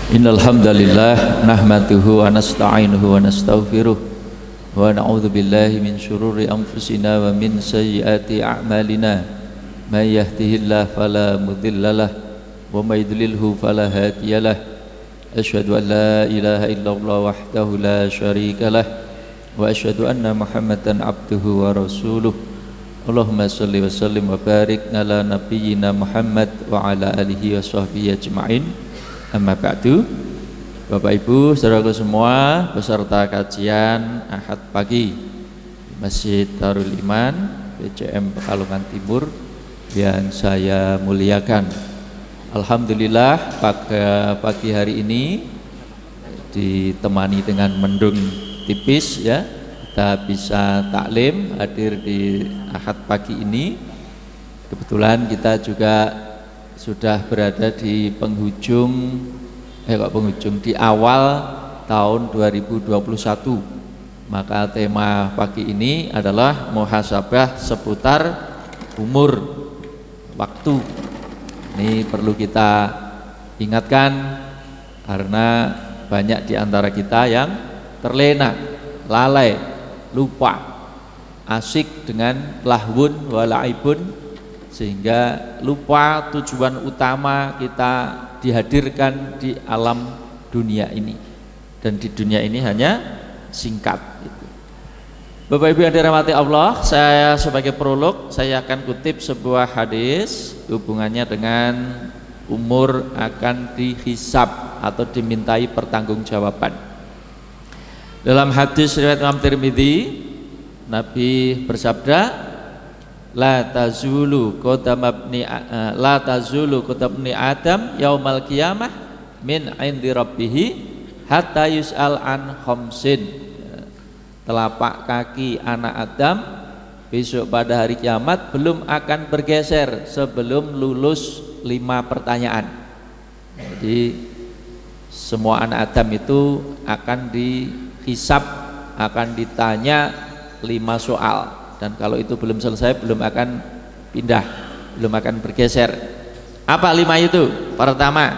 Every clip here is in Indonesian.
Innal hamdalillah nahmaduhu wa nasta'inuhu wa nastaghfiruh wa na'udzu billahi min syururi anfusina wa min sayyiati a'malina may yahdihillahu fala mudhillalah wa may yudlilhu fala hadiyalah asyhadu an la ilaha illallah wahdahu la syarikalah wa asyhadu anna muhammadan abduhu wa rasuluh. Allahumma shalli wa sallim wa barik ala nabiyyina Muhammad wa ala alihi wa sahbihi ajma'in. Amma ba'du. Bapak Ibu, saudaraku semua, peserta kajian Ahad pagi di Masjid Darul Iman PCM Pekalongan Timur yang saya muliakan. Alhamdulillah pada pagi hari ini ditemani dengan mendung tipis ya, kita bisa taklim hadir di Ahad pagi ini. Kebetulan kita juga sudah berada di di awal tahun 2021. Maka tema pagi ini adalah muhasabah seputar umur, waktu. Ini perlu kita ingatkan karena banyak di antara kita yang terlena, lalai, lupa, asik dengan lahwun walaibun, sehingga lupa tujuan utama kita dihadirkan di alam dunia ini, dan di dunia ini hanya singkat gitu. Bapak Ibu yang dirahmati Allah, saya sebagai prolog saya akan kutip sebuah hadis hubungannya dengan umur akan dihisab atau dimintai pertanggungjawaban. Dalam hadis riwayat Imam Tirmidzi, Nabi bersabda, La tazulu qadam ibni Adam yaumal qiyamah min indi rabbih hatta yus'al an khamsin. Telapak kaki anak Adam besok pada hari kiamat belum akan bergeser sebelum lulus 5 pertanyaan. Jadi semua anak Adam itu akan dihisab, akan ditanya 5 soal. Dan kalau itu belum selesai, belum akan pindah, belum akan bergeser. Apa 5 itu? Pertama,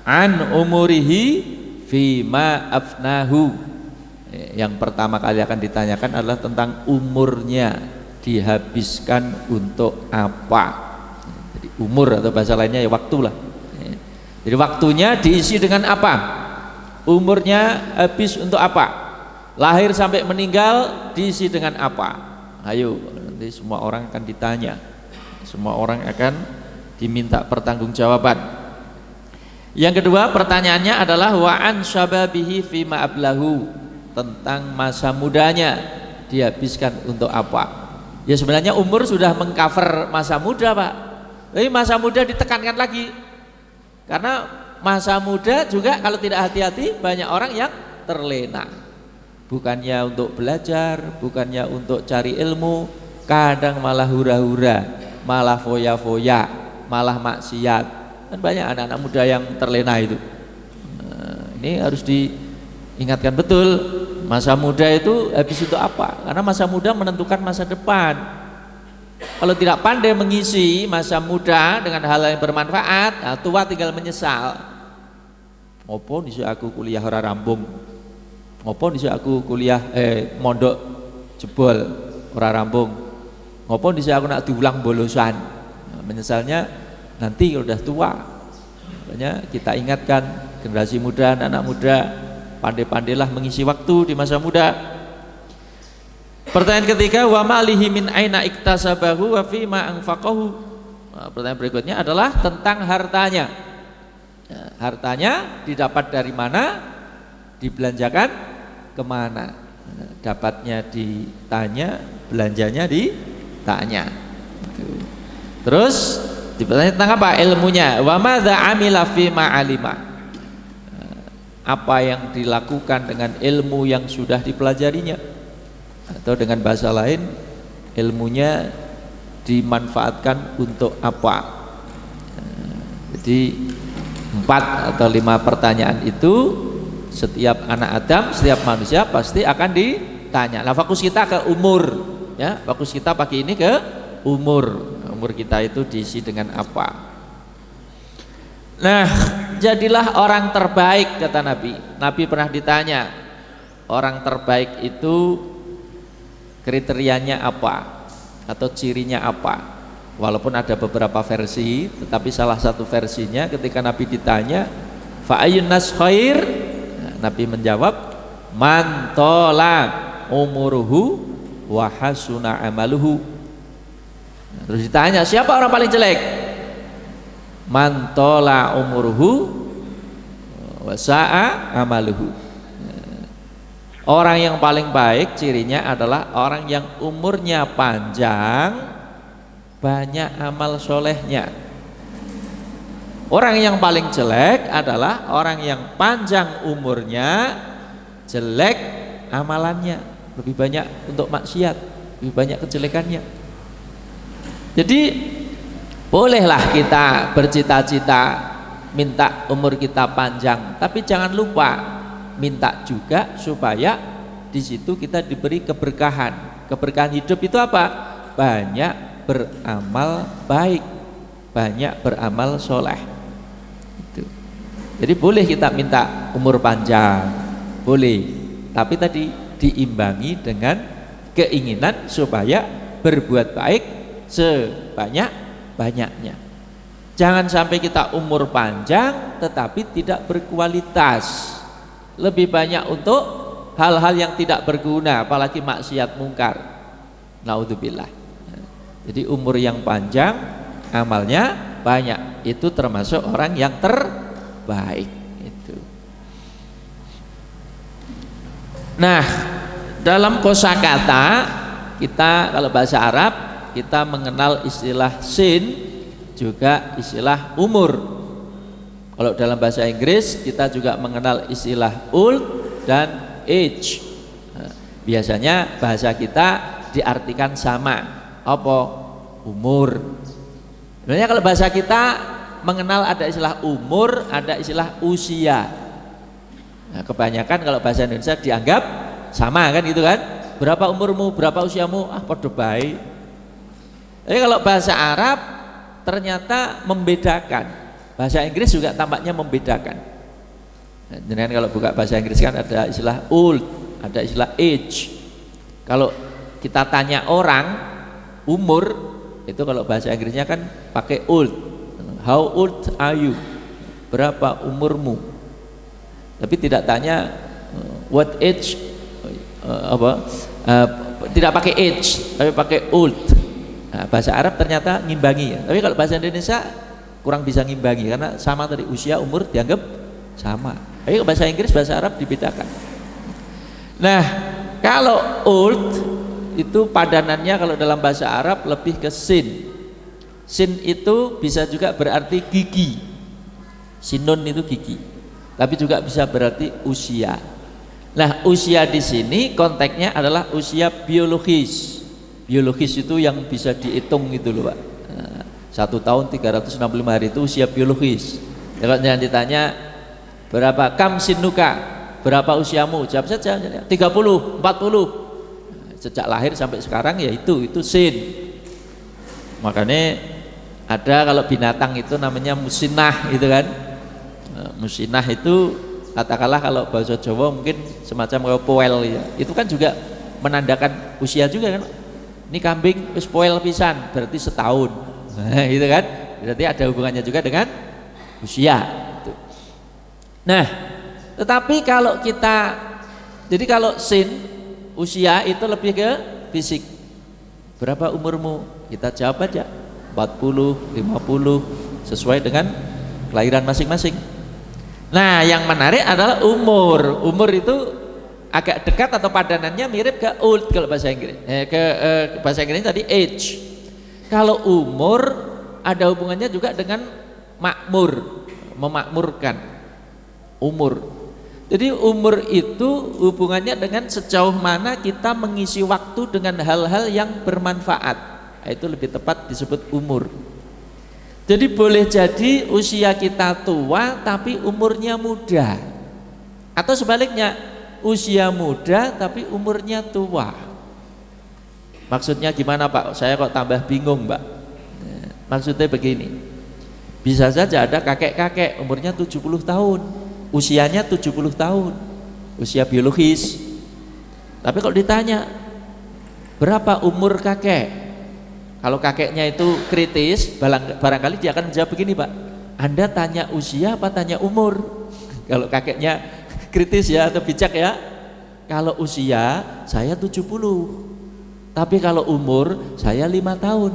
an umurihi fima afnahu. Yang pertama kali akan ditanyakan adalah tentang umurnya dihabiskan untuk apa. Jadi umur atau bahasa lainnya ya waktu lah. Jadi waktunya diisi dengan apa? Umurnya habis untuk apa? Lahir sampai meninggal diisi dengan apa? Ayo, nanti semua orang akan ditanya, semua orang akan diminta pertanggungjawaban. Yang kedua pertanyaannya adalah wa'an syababihi fima ablahu, tentang masa mudanya dihabiskan untuk apa. Ya sebenarnya umur sudah mengcover masa muda Pak, tapi masa muda ditekankan lagi, karena masa muda juga kalau tidak hati-hati banyak orang yang terlena. Bukannya untuk belajar, bukannya untuk cari ilmu, kadang malah hura-hura, malah foya-foya, malah maksiat. Kan banyak anak-anak muda yang terlena itu. Ini harus diingatkan betul, masa muda itu habis untuk apa? Karena masa muda menentukan masa depan. Kalau tidak pandai mengisi masa muda dengan hal yang bermanfaat, nah, tua tinggal menyesal. Opo disi aku kuliah ora rambung, ngopo dhisik aku kuliah mondok jebol ora rampung, ngopo dhisik aku nak diulang bolosan. Nah, menyesalnya nanti kalau udah tua. Makanya kita ingatkan generasi muda, anak muda, pandai-pandailah mengisi waktu di masa muda. Pertanyaan ketiga, wa malihi min aina iktasabahu wa fi ma anfaqahu. Nah, pertanyaan berikutnya adalah tentang hartanya. Nah, hartanya didapat dari mana, dibelanjakan kemana. Dapatnya ditanya, belanjanya ditanya. Terus ditanya tentang apa? Ilmunya. Wa madza amila fi ma alima. Apa yang dilakukan dengan ilmu yang sudah dipelajarinya, atau dengan bahasa lain, ilmunya dimanfaatkan untuk apa. Jadi 4 atau 5 pertanyaan itu setiap anak Adam, setiap manusia pasti akan ditanya. Nah, fokus kita ke umur, ya. Fokus kita pagi ini ke umur. Umur kita itu diisi dengan apa? Nah, jadilah orang terbaik, kata Nabi. Nabi pernah ditanya, orang terbaik itu kriterianya apa atau cirinya apa? Walaupun ada beberapa versi, tetapi salah satu versinya ketika Nabi ditanya, fa ayyun nas khair? Nabi menjawab, man tola umuruhu wa hasuna amaluhu. Terus ditanya, siapa orang paling jelek? Man tola umuruhu wa sa'a amaluhu. Orang yang paling baik cirinya adalah orang yang umurnya panjang, banyak amal solehnya. Orang yang paling jelek adalah orang yang panjang umurnya, jelek amalannya, lebih banyak untuk maksiat, lebih banyak kejelekannya. Jadi bolehlah kita bercita-cita minta umur kita panjang, tapi jangan lupa minta juga supaya di situ kita diberi keberkahan. Keberkahan hidup itu apa? Banyak beramal baik, banyak beramal soleh. Itu. Jadi boleh kita minta umur panjang, boleh, tapi tadi diimbangi dengan keinginan supaya berbuat baik sebanyak-banyaknya. Jangan sampai kita umur panjang tetapi tidak berkualitas, lebih banyak untuk hal-hal yang tidak berguna, apalagi maksiat mungkar. Naudzubillah. Jadi umur yang panjang, amalnya banyak, itu termasuk orang yang terbaik itu. Nah, dalam kosakata kita kalau bahasa Arab kita mengenal istilah sin, juga istilah umur. Kalau dalam bahasa Inggris kita juga mengenal istilah old dan age. Nah, biasanya bahasa kita diartikan sama, apa? Umur. Sebenarnya kalau bahasa kita mengenal ada istilah umur, ada istilah usia. Nah, kebanyakan kalau bahasa Indonesia dianggap sama kan gitu kan? Berapa umurmu, berapa usiamu? Ah, podo bae. Tapi kalau bahasa Arab ternyata membedakan. Bahasa Inggris juga tampaknya membedakan. Nah, dengan kalau buka bahasa Inggris kan ada istilah old, ada istilah age. Kalau kita tanya orang umur itu kalau bahasa Inggrisnya kan pakai old. How old are you? Berapa umurmu? Tapi tidak tanya what age, tidak pakai age, tapi pakai old. Nah, bahasa Arab ternyata ngimbangi ya. Tapi kalau bahasa Indonesia kurang bisa ngimbangi karena sama tadi, usia umur dianggap sama. Tapi bahasa Inggris, bahasa Arab dibedakan. Nah, kalau old itu padanannya kalau dalam bahasa Arab lebih ke sin. Sin itu bisa juga berarti gigi. Sinun itu gigi. Tapi juga bisa berarti usia. Nah, usia di sini konteksnya adalah usia biologis. Biologis itu yang bisa dihitung gitu loh, Pak. 1 tahun 365 hari itu usia biologis. Ya, kalau jangan ditanya berapa kam sinuka, berapa usiamu, jawab saja 30, 40. Sejak lahir sampai sekarang ya itu sin. Makanya ada kalau binatang itu namanya musinah gitu kan. Musinah itu katakanlah kalau bahasa Jawa mungkin semacam kayak poel ya. Itu kan juga menandakan usia juga kan. Ini kambing wis poel pisan berarti setahun. Nah, gitu kan. Berarti ada hubungannya juga dengan usia. Nah, tetapi kalau kita, jadi kalau sin usia itu lebih ke fisik. Berapa umurmu? Kita jawab aja 40, 50 sesuai dengan kelahiran masing-masing. Nah, yang menarik adalah umur. Umur itu agak dekat atau padanannya mirip ke old kalau bahasa Inggris. Bahasa Inggris tadi age. Kalau umur ada hubungannya juga dengan makmur, memakmurkan. Umur. Jadi umur itu hubungannya dengan sejauh mana kita mengisi waktu dengan hal-hal yang bermanfaat. Itu lebih tepat disebut umur. Jadi boleh jadi usia kita tua tapi umurnya muda. Atau sebaliknya, usia muda tapi umurnya tua. Maksudnya gimana Pak? Saya kok tambah bingung Pak. Maksudnya begini, Bisa saja ada kakek-kakek umurnya 70 tahun, usianya 70 tahun, usia biologis. Tapi kalau ditanya berapa umur kakek, kalau kakeknya itu kritis, barangkali dia akan menjawab begini, Pak, Anda tanya usia apa tanya umur? Kalau kakeknya kritis ya atau bijak ya, kalau usia saya 70, tapi kalau umur saya 5 tahun.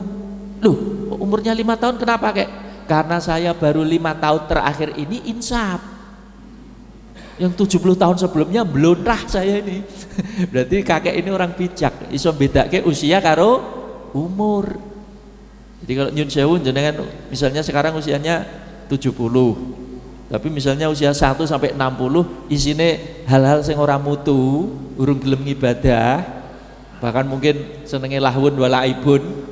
Loh, umurnya 5 tahun kenapa kek? Karena saya baru 5 tahun terakhir ini insaf. Yang 70 tahun sebelumnya melontrah saya ini. Berarti kakek ini orang bijak, iso bedake usia karo umur. Jadi kalau nyun sewu jenengan misalnya sekarang usianya 70, tapi misalnya usia 1 sampai 60 isine hal-hal sing ora mutu, urung gelem ngibadah, bahkan mungkin senenge lahun walaibun,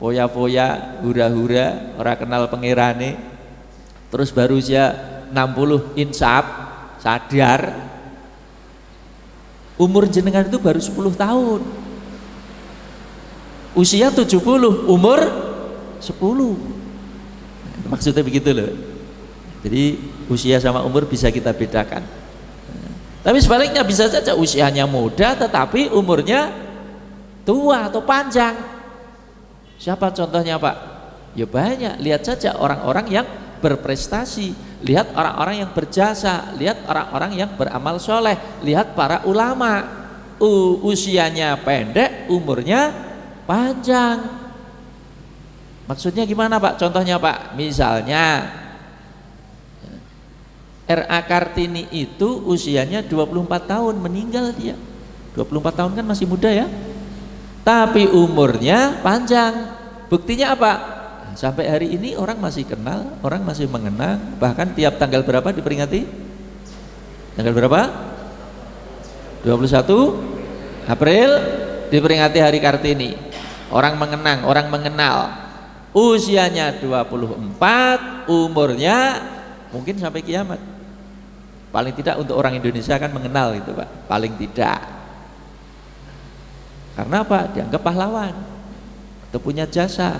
poya-poya, hura-hura, ora kenal pangerane. Terus baru usia 60 insaf, sadar. Umur jenengan itu baru 10 tahun. Usia 70, umur 10. Maksudnya begitu loh. Jadi usia sama umur bisa kita bedakan. Tapi sebaliknya bisa saja usianya muda tetapi umurnya tua atau panjang. Siapa contohnya, Pak? Ya banyak. Lihat saja orang-orang yang berprestasi, lihat orang-orang yang berjasa, lihat orang-orang yang beramal soleh, lihat para ulama. Usianya pendek, umurnya panjang. Maksudnya gimana, Pak? Contohnya, Pak, misalnya R.A. Kartini itu usianya 24 tahun, meninggal dia. 24 tahun kan masih muda ya, tapi umurnya panjang. Buktinya apa? Sampai hari ini orang masih kenal, orang masih mengenang. Bahkan tiap tanggal berapa diperingati? Tanggal berapa? 21 April diperingati Hari Kartini. Orang mengenang, orang mengenal. Usianya 24, umurnya mungkin sampai kiamat. Paling tidak untuk orang Indonesia kan mengenal itu, Pak. Paling tidak. Karena apa? Dianggap pahlawan atau punya jasa.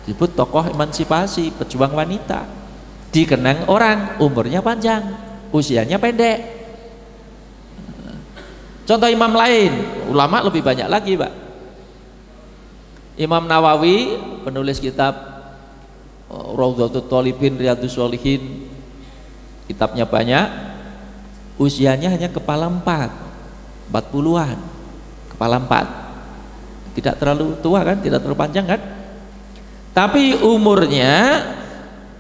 Disebut tokoh emansipasi, pejuang wanita. Dikenang orang, umurnya panjang, usianya pendek. Contoh imam lain, ulama lebih banyak lagi, Pak. Imam Nawawi, penulis kitab Raudhatul Thalibin, Riyadhus Shalihin, kitabnya banyak, usianya hanya kepala 40-an, kepala 4. Tidak terlalu tua kan, tidak terlalu panjang kan, tapi umurnya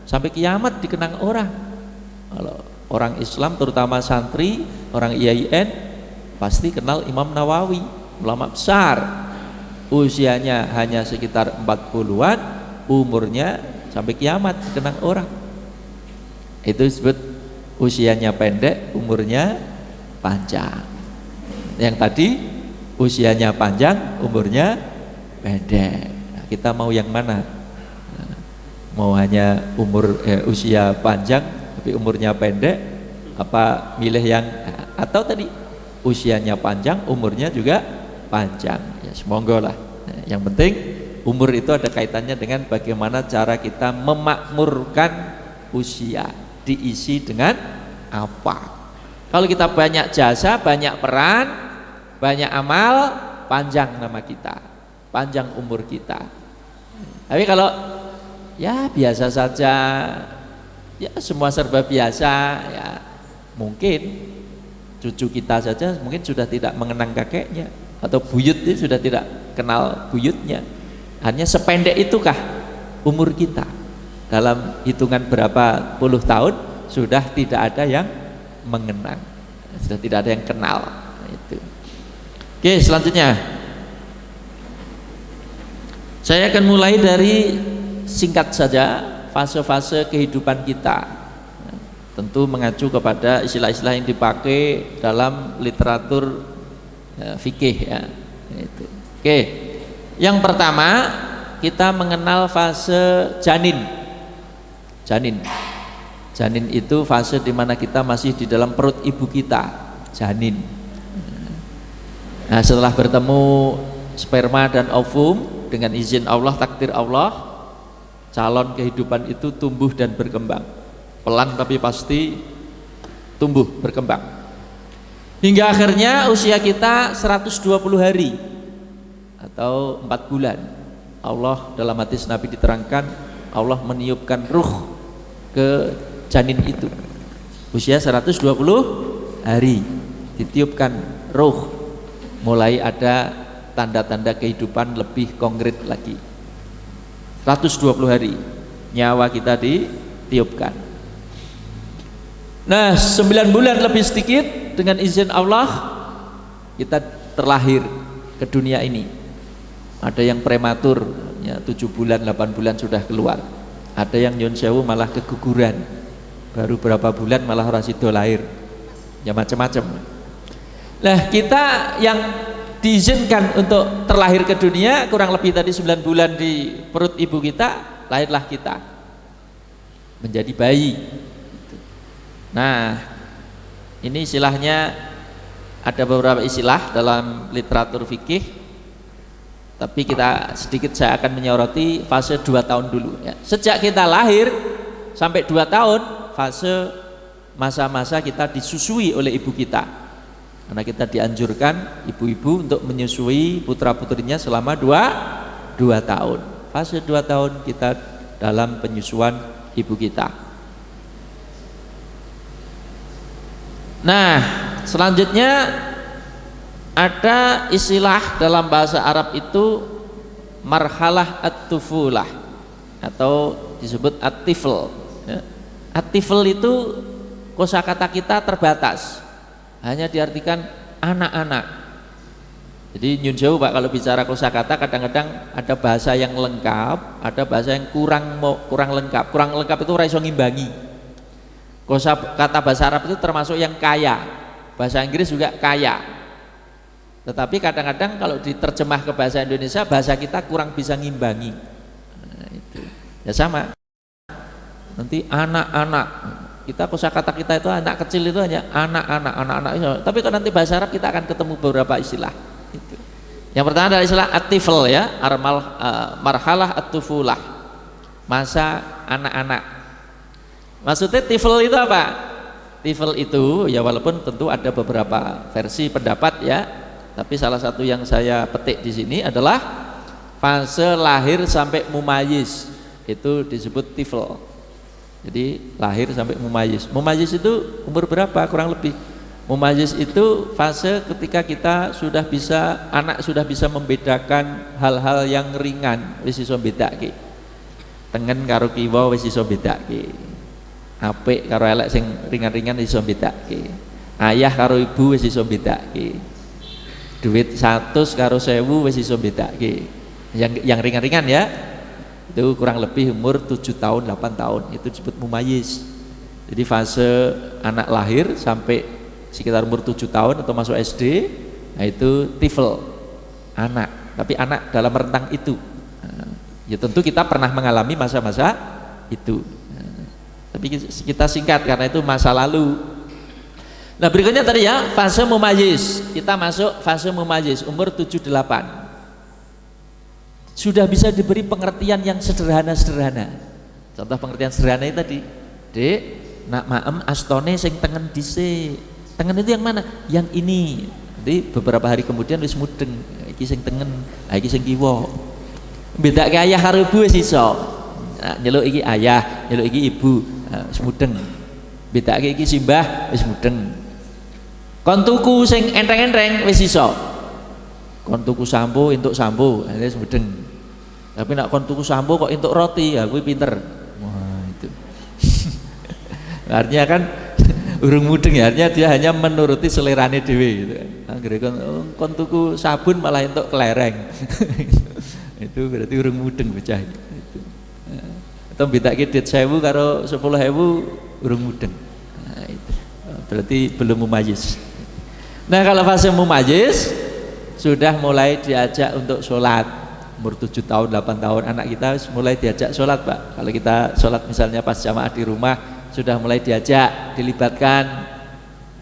sampai kiamat dikenang orang. Kalau orang Islam terutama santri, orang IAIN pasti kenal Imam Nawawi, ulama besar. Usianya hanya sekitar 40-an, umurnya sampai kiamat dikenang orang. Itu disebut usianya pendek, umurnya panjang. Yang tadi usianya panjang, umurnya pendek. Nah, kita mau yang mana? Nah, mau hanya usia panjang tapi umurnya pendek, apa milih yang atau tadi usianya panjang, umurnya juga panjang? Ya semoga lah. Nah, yang penting umur itu ada kaitannya dengan bagaimana cara kita memakmurkan usia, diisi dengan apa. Kalau kita banyak jasa, banyak peran, banyak amal, panjang nama kita, panjang umur kita. Tapi kalau ya biasa saja, ya semua serba biasa, ya mungkin cucu kita saja mungkin sudah tidak mengenang kakeknya, atau buyut itu sudah tidak kenal buyutnya. Hanya sependek itukah umur kita? Dalam hitungan berapa puluh tahun sudah tidak ada yang mengenang, sudah tidak ada yang kenal. Itu. Oke, selanjutnya saya akan mulai dari singkat saja fase-fase kehidupan kita. Tentu mengacu kepada istilah-istilah yang dipakai dalam literatur fikih ya. Itu. Oke, yang pertama kita mengenal fase janin. Janin itu fase di mana kita masih di dalam perut ibu kita, janin. Nah, setelah bertemu sperma dan ovum dengan izin Allah, takdir Allah, calon kehidupan itu tumbuh dan berkembang. Pelan tapi pasti tumbuh berkembang. Hingga akhirnya usia kita 120 hari atau 4 bulan. Allah dalam hadis Nabi diterangkan, Allah meniupkan ruh ke janin itu. Usia 120 hari ditiupkan ruh, mulai ada tanda-tanda kehidupan lebih konkret lagi. 120 hari nyawa kita ditiupkan. Nah, 9 bulan lebih sedikit dengan izin Allah kita terlahir ke dunia ini. Ada yang prematur, ya 7 bulan, 8 bulan sudah keluar. Ada yang nyun sewu malah keguguran, baru berapa bulan malah ora sida lahir. Ya macam-macam. Nah, kita yang diizinkan untuk terlahir ke dunia kurang lebih tadi 9 bulan di perut ibu kita, lahirlah kita menjadi bayi. Nah, ini istilahnya ada beberapa istilah dalam literatur fikih, tapi saya akan menyoroti fase 2 tahun dulu ya. Sejak kita lahir sampai 2 tahun fase masa-masa kita disusui oleh ibu kita, karena kita dianjurkan ibu-ibu untuk menyusui putra-putrinya selama 2 tahun. Fase 2 tahun kita dalam penyusuan ibu kita. Nah, selanjutnya ada istilah dalam bahasa Arab itu marhalah at-tufulah atau disebut at-tifl ya. At-tifl itu kosakata kita terbatas, hanya diartikan anak-anak. Jadi nyun sewu Pak, kalau bicara kosakata kadang-kadang ada bahasa yang lengkap, ada bahasa yang kurang lengkap. Kurang lengkap itu ora iso ngimbangi. Kosakata bahasa Arab itu termasuk yang kaya, bahasa Inggris juga kaya. Tetapi kadang-kadang kalau diterjemah ke bahasa Indonesia, bahasa kita kurang bisa ngimbangi. Nah, itu ya sama. Nanti anak-anak, kita kosakata kita itu anak kecil itu hanya anak-anak. Tapi kalau nanti bahasa Arab kita akan ketemu beberapa istilah. Itu. Yang pertama adalah istilah at-tifl ya, marhalah at-tufulah, masa anak-anak. Maksudnya tifl itu apa? Tifl itu ya, walaupun tentu ada beberapa versi pendapat ya, tapi salah satu yang saya petik di sini adalah fase lahir sampai mumayyiz, itu disebut tifl. Jadi lahir sampai mumayyiz. Mumayyiz itu umur berapa kurang lebih? Mumayyiz itu fase ketika anak sudah bisa membedakan hal-hal yang ringan, wis iso bedake. Tengen karo kiwa wis iso bedake. Apik karo elek sing ringan-ringan iso bedake. Ayah karo ibu wis iso bedake. Duit 100 karo 1000 wis iso bedake. Yang ringan-ringan ya. Itu kurang lebih umur 7 tahun, 8 tahun, itu disebut mumayyiz. Jadi fase anak lahir sampai sekitar umur 7 tahun atau masuk SD, nah itu tifl, anak. Tapi anak dalam rentang itu. Nah, ya tentu kita pernah mengalami masa-masa itu. Tapi kita singkat karena itu masa lalu. Nah, berikutnya tadi ya fase mumayyiz. Kita masuk fase mumayyiz umur 7-8. Sudah bisa diberi pengertian yang sederhana-sederhana. Contoh pengertian sederhana itu tadi, Dek, nak maem astone sing tengen dhisik. Tengen itu yang mana? Yang ini. Jadi beberapa hari kemudian wis mudeng, iki sing tengen, iki sing kiwa. Bedake ayah karo ibu wis iso. Nah, nyeluk iki ayah, nyeluk iki ibu. Wis mudeng. Bedake iki simbah wis mudeng. Kon tuku sing enteng-enteng wis iso. Kon tuku sampo entuk sampo, wis mudeng. Tapi nak kon tuku sampo kok entuk roti, ya kuwi pinter. Wah, itu. Artinya kan urung mudeng ya, artinya dia hanya menuruti selerane dhewe gitu kan. Anggere kon tuku sabun malah entuk kelereng. Itu berarti urung mudeng bocah itu. Atau bedake dit 1000 karo 10.000 urung mudeng. Nah, itu berarti belum mumayyiz. Nah, kalau fase mumayyiz sudah mulai diajak untuk sholat umur 7 tahun 8 tahun anak kita mulai diajak sholat Pak. Kalau kita sholat misalnya pas jamaah di rumah sudah mulai diajak, dilibatkan,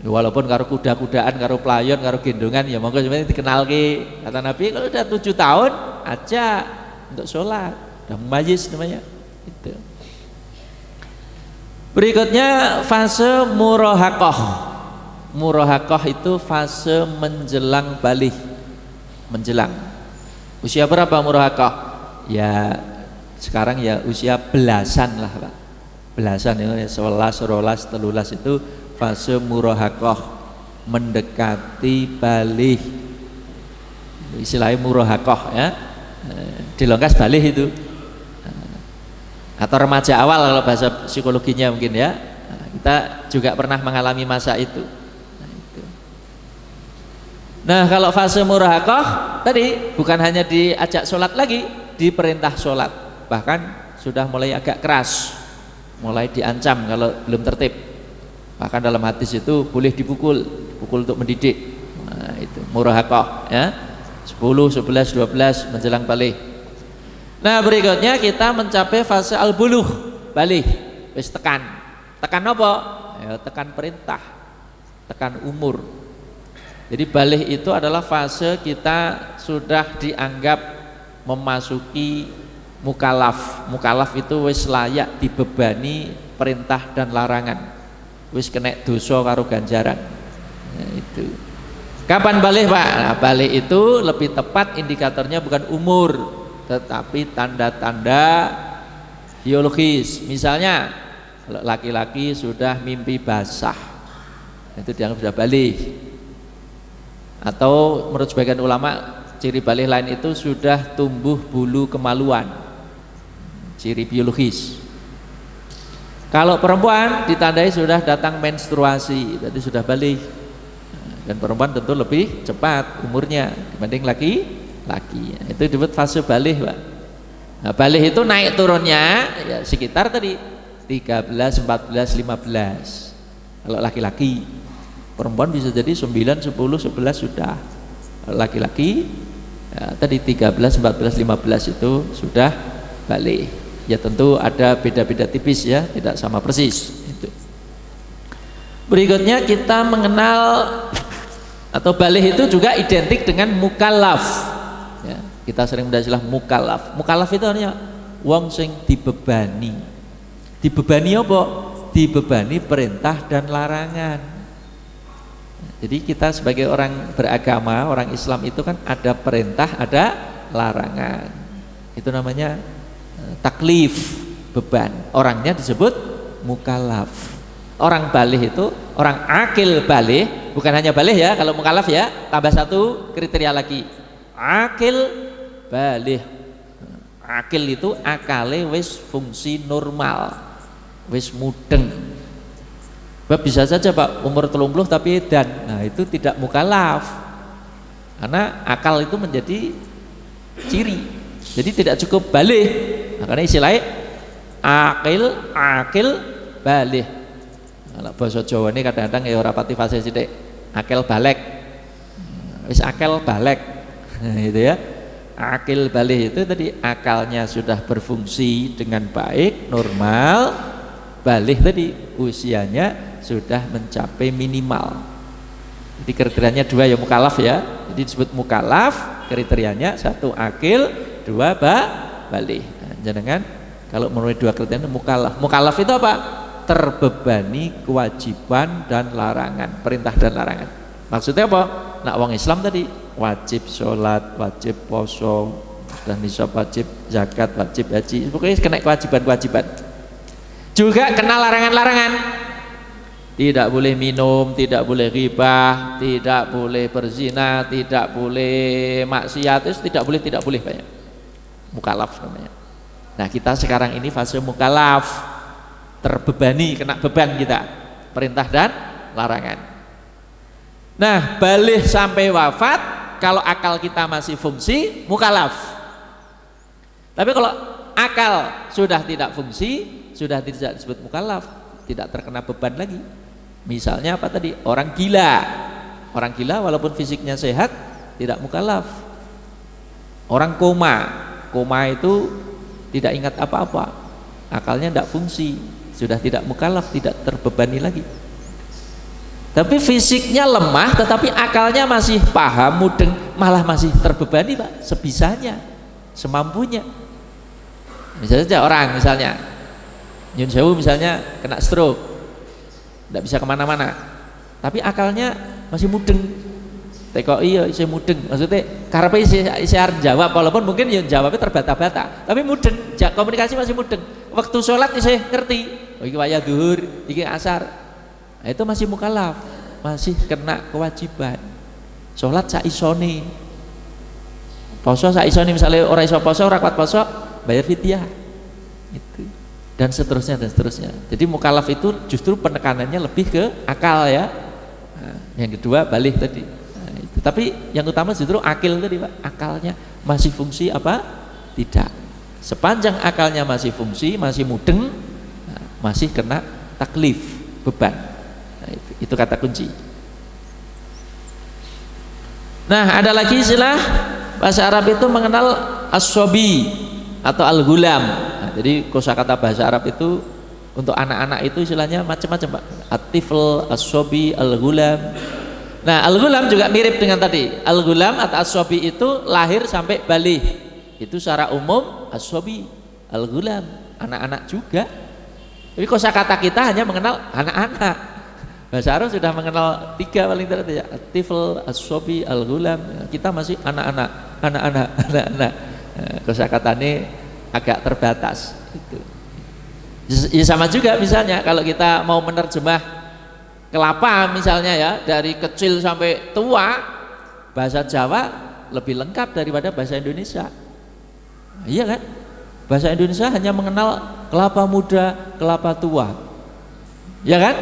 walaupun karo kuda-kudaan, karo pelayon, karo gendongan, ya monggo sebenarnya dikenalke. Kata Nabi kalau udah 7 tahun ajak untuk sholat, udah mumayyiz namanya. Itu. Berikutnya fase murahaqah. Murahaqah itu fase menjelang balik, menjelang. Usia berapa murahaqah? Ya sekarang ya usia belasan lah Pak. Belasan ya, 11, 12, 13 itu fase murahaqah, mendekati balik. Istilahnya murahaqah ya. Dilongkas balik itu. Atau remaja awal kalau bahasa psikologinya mungkin ya. Kita juga pernah mengalami masa itu. Nah kalau fase murahaqah tadi bukan hanya diajak sholat lagi, diperintah sholat, bahkan sudah mulai agak keras, mulai diancam kalau belum tertib. Bahkan dalam hadis itu boleh dipukul untuk mendidik. Nah itu murahaqah ya, 10, 11, 12 menjelang balik. Nah berikutnya kita mencapai fase al-buluh, balik, wis tekan apa? Ya, tekan perintah, tekan umur. Jadi balik itu adalah fase kita sudah dianggap memasuki mukallaf. Mukallaf itu wis layak dibebani perintah dan larangan, wis kena dosa karo ganjaran. Nah, itu. Kapan balik Pak? Nah, balik itu lebih tepat indikatornya bukan umur, tetapi tanda-tanda biologis. Misalnya kalau laki-laki sudah mimpi basah, itu dianggap sudah balik. Atau menurut sebagian ulama ciri balik lain itu sudah tumbuh bulu kemaluan, ciri biologis. Kalau perempuan ditandai sudah datang menstruasi, berarti sudah balik. Dan perempuan tentu lebih cepat umurnya dibanding laki-laki. Itu disebut fase balik Pak. Nah balik itu naik turunnya ya sekitar tadi 13, 14, 15 kalau laki-laki. Perempuan bisa jadi 9, 10, 11 sudah. Kalau laki-laki ya, tadi 13, 14, 15 itu sudah balik. Ya tentu ada beda-beda tipis ya, tidak sama persis itu. Berikutnya kita mengenal atau balik itu juga identik dengan mukallaf ya, kita sering mendengar istilah mukallaf. Mukallaf itu artinya wong sing dibebani. Dibebani apa? Dibebani perintah dan larangan. Jadi kita sebagai orang beragama, orang Islam itu kan ada perintah, ada larangan. Itu namanya taklif, beban. Orangnya disebut mukallaf. Orang balih itu, orang akil balih, bukan hanya balih ya, kalau mukallaf ya, tambah satu kriteria lagi. Akil balih. Akil itu akale wis fungsi normal, wis mudeng. Sebab bisa saja Pak umur 30 tapi edan, nah itu tidak mukallaf, karena akal itu menjadi ciri, jadi tidak cukup balih. Makanya istilahnya akil balih. Kalau bahasa Jawa ini kadang-kadang ya ora pati fase sithik, akil balek, wis akil balek, gitu ya. Akil balih itu tadi akalnya sudah berfungsi dengan baik, normal. Balih tadi usianya sudah mencapai minimal. Jadi kriterianya dua ya mukallaf ya. Jadi disebut mukallaf kriterianya satu akil, dua balih. Nah, jangan kalau menurut dua kriteria mukallaf. Mukallaf itu apa? Terbebani kewajiban dan larangan, perintah dan larangan. Maksudnya apa? Nah, wong Islam tadi wajib sholat, wajib poso, dan nisab wajib zakat, wajib haji. Pokoknya kena kewajiban-kewajiban. Juga kena larangan-larangan. Tidak boleh minum, tidak boleh ghibah, tidak boleh berzina, tidak boleh maksiat, itu tidak boleh banyak. Mukallaf namanya. Nah, kita sekarang ini fase mukallaf, terbebani, kena beban kita, perintah dan larangan. Nah, balik sampai wafat, kalau akal kita masih fungsi, mukallaf. Tapi kalau akal sudah tidak fungsi, sudah tidak disebut mukallaf, tidak terkena beban lagi. Misalnya apa tadi? Orang gila. Orang gila walaupun fisiknya sehat tidak mukallaf. Orang koma itu tidak ingat apa-apa, akalnya tidak fungsi, sudah tidak mukallaf, tidak terbebani lagi. Tapi fisiknya lemah tetapi akalnya masih paham, mudeng, malah masih terbebani Pak, sebisanya, semampunya. Misalnya orang misalnya nyun sewu misalnya kena stroke, tidak bisa kemana-mana, tapi akalnya masih mudeng. Teko iya isih mudeng, maksudnya karepe isih arep jawab, walaupun mungkin yang jawabnya terbata-bata, tapi mudeng, komunikasi masih mudeng. Waktu sholat isih ngerti, oh iki wayah duhur, iki asar. Nah, itu masih mukallaf, masih kena kewajiban. Sholat saisone, poso saisone, misalnya orang iso poso, ora kuat poso, bayar fidyah. Itu. Dan seterusnya dan seterusnya. Jadi mukallaf itu justru penekanannya lebih ke akal ya. Nah, yang kedua balik tadi. Nah, itu. Tapi yang utama justru akil tadi Pak. Akalnya masih fungsi apa? Tidak. Sepanjang akalnya masih fungsi, masih mudeng, nah, masih kena taklif, beban. Nah, itu kata kunci. Nah, ada lagi istilah bahasa Arab itu mengenal as-sobi atau al-gulam. Nah, jadi kosakata bahasa Arab itu untuk anak-anak itu istilahnya macam-macam Pak. At-tifl, as-sobi, al-gulam. Nah, al-gulam juga mirip dengan tadi. Al-gulam atau as-sobi itu lahir sampai balik. Itu secara umum as-sobi, al-gulam, anak-anak juga. Tapi kosakata kita hanya mengenal anak-anak. Bahasa Arab sudah mengenal 3 paling tidak ya. At-tifl, as-sobi, al-gulam. Kita masih anak-anak. Kosakatanya agak terbatas itu. Ya sama juga misalnya kalau kita mau menerjemah kelapa misalnya ya, dari kecil sampai tua, bahasa Jawa lebih lengkap daripada bahasa Indonesia. Iya kan? Bahasa Indonesia hanya mengenal kelapa muda, kelapa tua. Ya kan?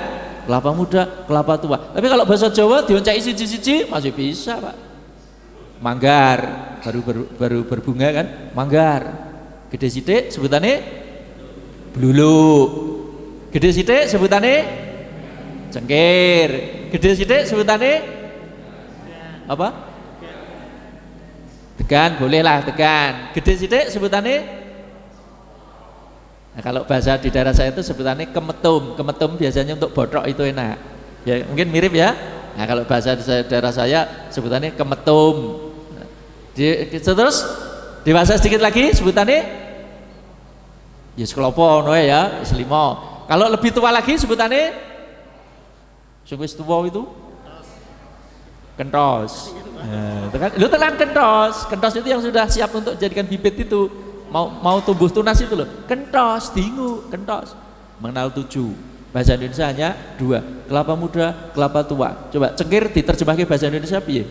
Kelapa muda, kelapa tua. Tapi kalau bahasa Jawa dioncai siji-siji masih bisa, Pak. Manggar, baru berbunga kan? Manggar. Gede sithik sebutannya bluluk. Gede sithik sebutannya cengkir. Gede sithik sebutannya apa? Tegan, bolehlah tegan. Gede sithik sebutannya. Nah, kalau bahasa di daerah saya itu sebutannya kemetum. Kemetum biasanya untuk botrok itu enak. Ya mungkin mirip ya. Nah, kalau bahasa di daerah saya sebutannya kemetum. Terus dewasa sedikit lagi sebutannya ya seklopo noe ya, selimo. Kalau lebih tua lagi sebutannya sing wis tua itu kentos. Nah, itu kan lu telan kentos. Kentos itu yang sudah siap untuk jadikan bibit itu. Mau tumbuh tunas itu loh. Kentos, dingu, kentos. Mengenal 7. Bahasa Indonesia hanya 2. Kelapa muda, kelapa tua. Coba cengkir diterjemahke bahasa Indonesia piye?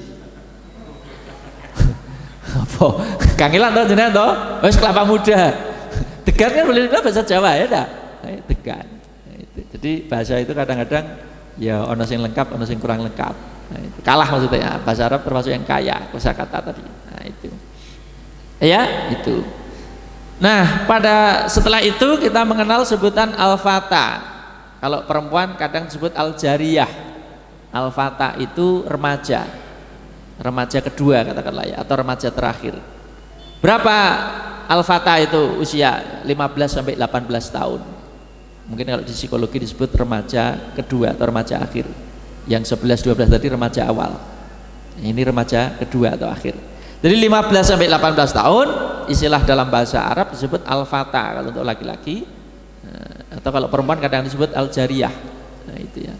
Apa? Kangelan toh jenengan toh? Wis kelapa muda. Degan kan boleh bahasa Jawa ya dah. Degan. Nah, jadi bahasa itu kadang-kadang ya ono sing lengkap, ono sing kurang lengkap. Nah, itu. Kalah maksudnya ya. Bahasa Arab termasuk yang kaya kosakata tadi. Nah, itu. Ya, itu. Nah, setelah itu kita mengenal sebutan al-fata. Kalau perempuan kadang disebut al-jariyah. Al-fata itu remaja. Remaja kedua katakanlah ya, atau remaja terakhir. Berapa al-fata itu usia? 15 sampai 18 tahun. Mungkin kalau di psikologi disebut remaja kedua atau remaja akhir. Yang 11 12 tadi remaja awal. Ini remaja kedua atau akhir. Jadi 15 sampai 18 tahun istilah dalam bahasa Arab disebut al-fata kalau untuk laki-laki, atau kalau perempuan kadang disebut al-jariyah. Nah, itu ya.